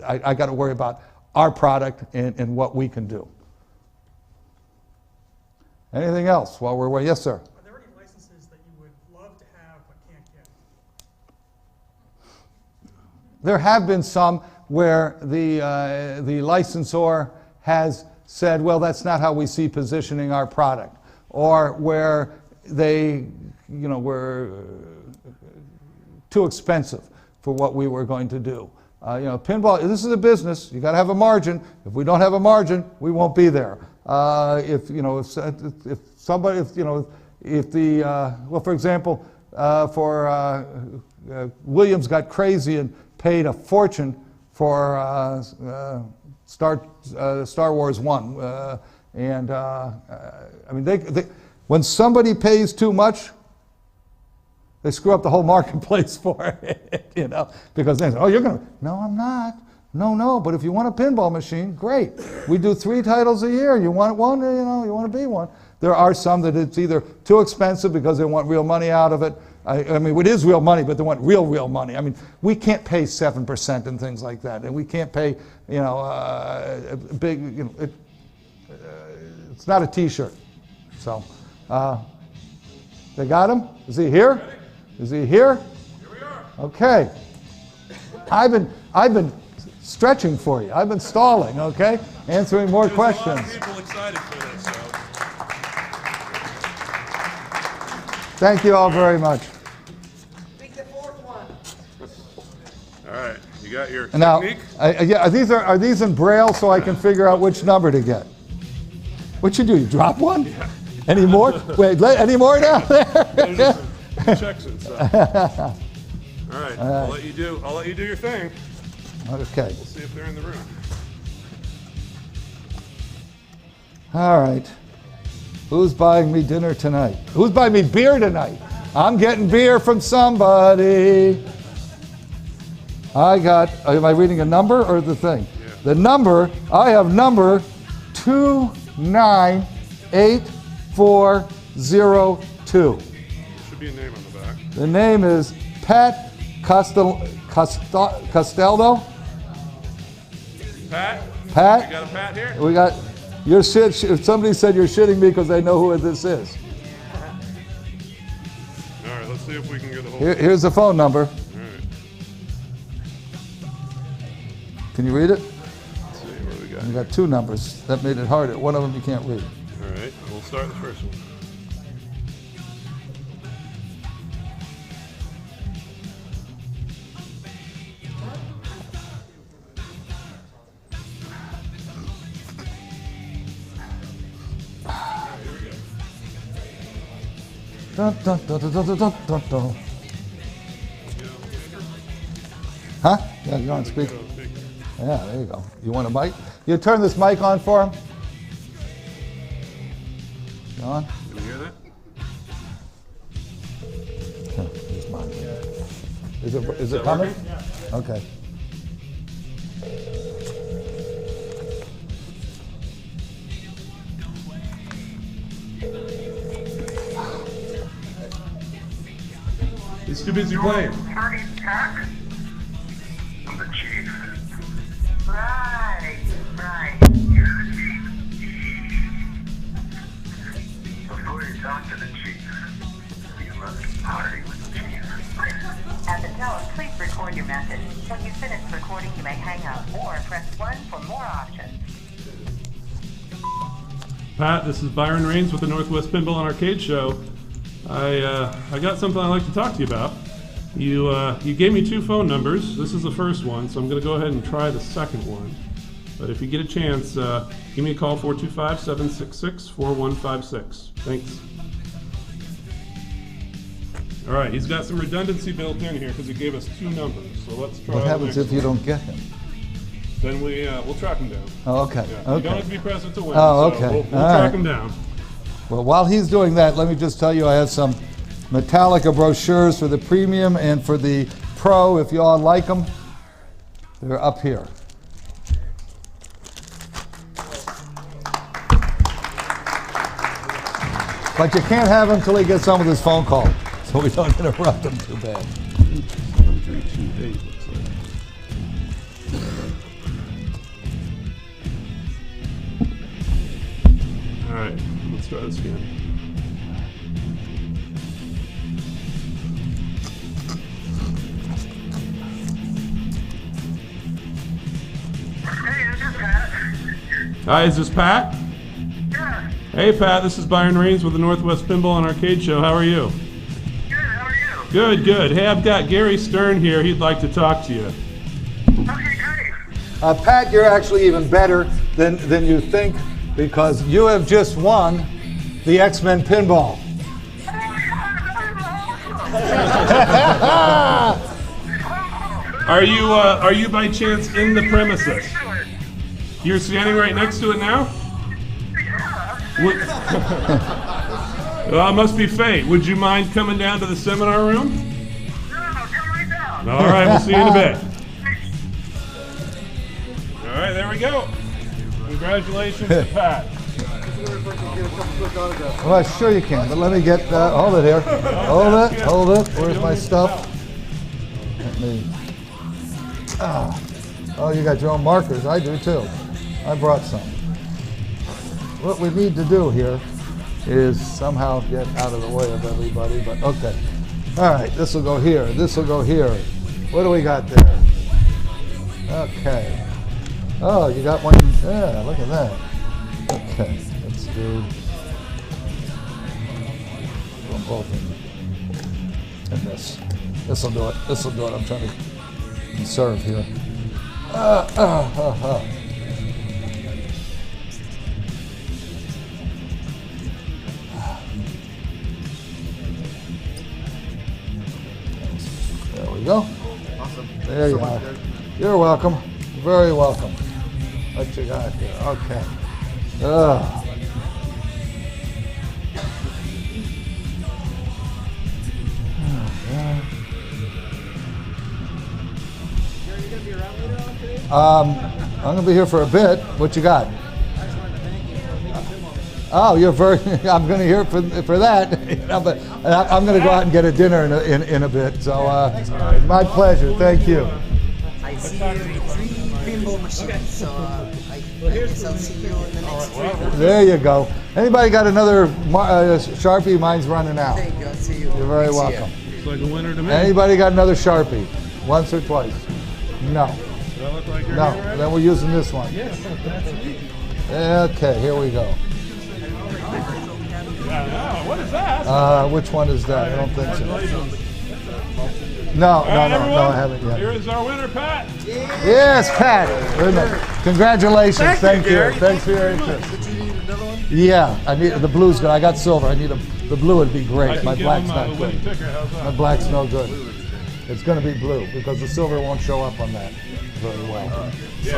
Speaker 1: I got to worry about our product and what we can do. Anything else while we're away? Yes, sir.
Speaker 10: Are there any licenses that you would love to have but can't get?
Speaker 1: There have been some where the licensor has said, well, that's not how we see positioning our product, or where they, were too expensive for what we were going to do. Pinball, this is a business. You got to have a margin. If we don't have a margin, we won't be there. If for example, Williams got crazy and paid a fortune for Star Wars 1. When somebody pays too much, they screw up the whole marketplace for it, because they say, oh, you're going to, no, I'm not. No, but if you want a pinball machine, great. We do 3 titles a year. You want one, you want to be one. There are some that it's either too expensive because they want real money out of it. It is real money, but they want real money. We can't pay 7% and things like that, and we can't pay, big, it's not a T-shirt. So, they got him? Is he here? Is he here?
Speaker 8: Here we are.
Speaker 1: Okay. I've been stretching for you. I've been stalling, okay? Answering more questions.
Speaker 8: A lot of people excited for this, so.
Speaker 1: Thank you all very much.
Speaker 3: Pick the 4th one.
Speaker 8: All right, you got your
Speaker 1: Now,
Speaker 8: technique?
Speaker 1: are these in Braille so I can figure out which number to get? What you do? You drop one?
Speaker 8: Yeah.
Speaker 1: Any more? Wait, any more down there?
Speaker 8: Checks and stuff. All right, I'll let you do your thing.
Speaker 1: Okay.
Speaker 8: We'll see if they're in the room.
Speaker 1: All right. Who's buying me dinner tonight? Who's buying me beer tonight? I'm getting beer from somebody. Am I reading a number or the thing?
Speaker 8: Yeah.
Speaker 1: The number, I have number 2988402.
Speaker 8: There should be a name on the back.
Speaker 1: The name is Pat Costello.
Speaker 8: Pat?
Speaker 1: Pat?
Speaker 8: You got a Pat here?
Speaker 1: We got your shit. If somebody said you're shitting me because they know who this is.
Speaker 8: All right, let's see if we can get the whole.
Speaker 1: Here's the phone number.
Speaker 8: All right.
Speaker 1: Can you read it?
Speaker 8: Let's see what we got.
Speaker 1: You got 2 numbers. That made it harder. One of them you can't read.
Speaker 8: All right, we'll start the first one.
Speaker 1: Dun, dun, dun, dun, dun, dun, dun, dun. Huh? Yeah, you're on speaker. Yeah, there you go. You want a mic? You turn this mic on for him? On?
Speaker 8: Can you hear that?
Speaker 1: Here's mine. Is it coming? Okay.
Speaker 8: He's too busy playing.
Speaker 11: Party pack? I'm the chief. Right. You're the chief. Before you talk to the chief, you must party with the chief.
Speaker 12: At the tone, please record your message. When you finish recording, you may hang up or press 1 for more options.
Speaker 13: Pat, this is Byron Rains with the Northwest Pinball and Arcade Show. I got something I'd like to talk to you about. You gave me 2 phone numbers. This is the first one, so I'm going to go ahead and try the second one. But if you get a chance, give me a call, 425-766-4156. Thanks. All right, he's got some redundancy built in here because he gave us 2 numbers. So let's try.
Speaker 1: What happens if you don't get him?
Speaker 13: Then we'll track him down.
Speaker 1: Oh, okay.
Speaker 13: Yeah,
Speaker 1: Okay.
Speaker 13: You don't have to be present to win.
Speaker 1: Oh,
Speaker 13: so
Speaker 1: okay.
Speaker 13: We'll
Speaker 1: All
Speaker 13: track
Speaker 1: right.
Speaker 13: him down.
Speaker 1: Well, while he's doing that, let me just tell you I have some Metallica brochures for the premium and for the pro, if you all like them. They're up here. But you can't have him until he gets on with his phone call, so we don't interrupt him too bad.
Speaker 13: 7328 looks like. All right, let's try this again.
Speaker 11: Hey, this is Pat.
Speaker 13: Hi, is this Pat?
Speaker 11: Yeah.
Speaker 13: Hey, Pat, this is Byron Rains with the Northwest Pinball and Arcade Show. How are you?
Speaker 11: Good, how are you?
Speaker 13: Good, good. Hey, I've got Gary Stern here. He'd like to talk to you.
Speaker 11: Okay, great.
Speaker 1: Pat, you're actually even better than you think, because you have just won the X-Men Pinball.
Speaker 13: Are you by chance in the premises? You're standing right next to it now? Well, it must be fate. Would you mind coming down to the seminar room?
Speaker 11: No, come right down.
Speaker 13: All right, we'll see you in a bit. All right, there we go. Congratulations to Pat.
Speaker 1: Well, sure you can, but let me get, hold it here. Hold it. Where's my stuff? Let me, oh, you got your own markers. I do too. I brought some. What we need to do here is somehow get out of the way of everybody, but okay. All right, this will go here. This will go here. What do we got there? Okay. Oh, you got one. Yeah, look at that. Okay, let's do both and this. This will do it. This will do it. I'm trying to conserve here. There we go.
Speaker 2: Awesome.
Speaker 1: There you are. You're welcome. Very welcome. What you got here? Okay. I'm going to be here for a bit. What you got? Oh, you're very. I'm going to hear for that. You know, but I'm going to go out and get a dinner in a bit. So, my pleasure. Thank you.
Speaker 3: I see you with 3 pinball machines, so I guess I'll see you in the next 3.
Speaker 1: There you go. Anybody got another Sharpie? Mine's running out.
Speaker 3: Thank you. I'll see you.
Speaker 1: You're very welcome.
Speaker 13: Looks like a winner to me.
Speaker 1: Anybody got another Sharpie? Once or twice? No.
Speaker 13: Does that look like your
Speaker 1: No.
Speaker 13: hand,
Speaker 1: Then we're using this one.
Speaker 13: Yes, that's me.
Speaker 1: Okay, here we go.
Speaker 13: Yeah, what is that?
Speaker 1: Which one is that? I don't think so.
Speaker 13: Congratulations.
Speaker 1: No,
Speaker 13: All right, everyone,
Speaker 1: I haven't yet.
Speaker 13: Here is our winner, Pat.
Speaker 1: Yes, Pat. Congratulations. Thank you. Thanks for your interest.
Speaker 2: Did you need another one?
Speaker 1: Yeah, I need the blue's good. I got silver. I need the blue would be
Speaker 13: I
Speaker 1: great.
Speaker 13: can
Speaker 1: My
Speaker 13: give
Speaker 1: black's
Speaker 13: him
Speaker 1: not
Speaker 13: a winning
Speaker 1: good.
Speaker 13: ticker. How's that?
Speaker 1: My black's no good. It's going to be blue because the silver won't show up on that very well.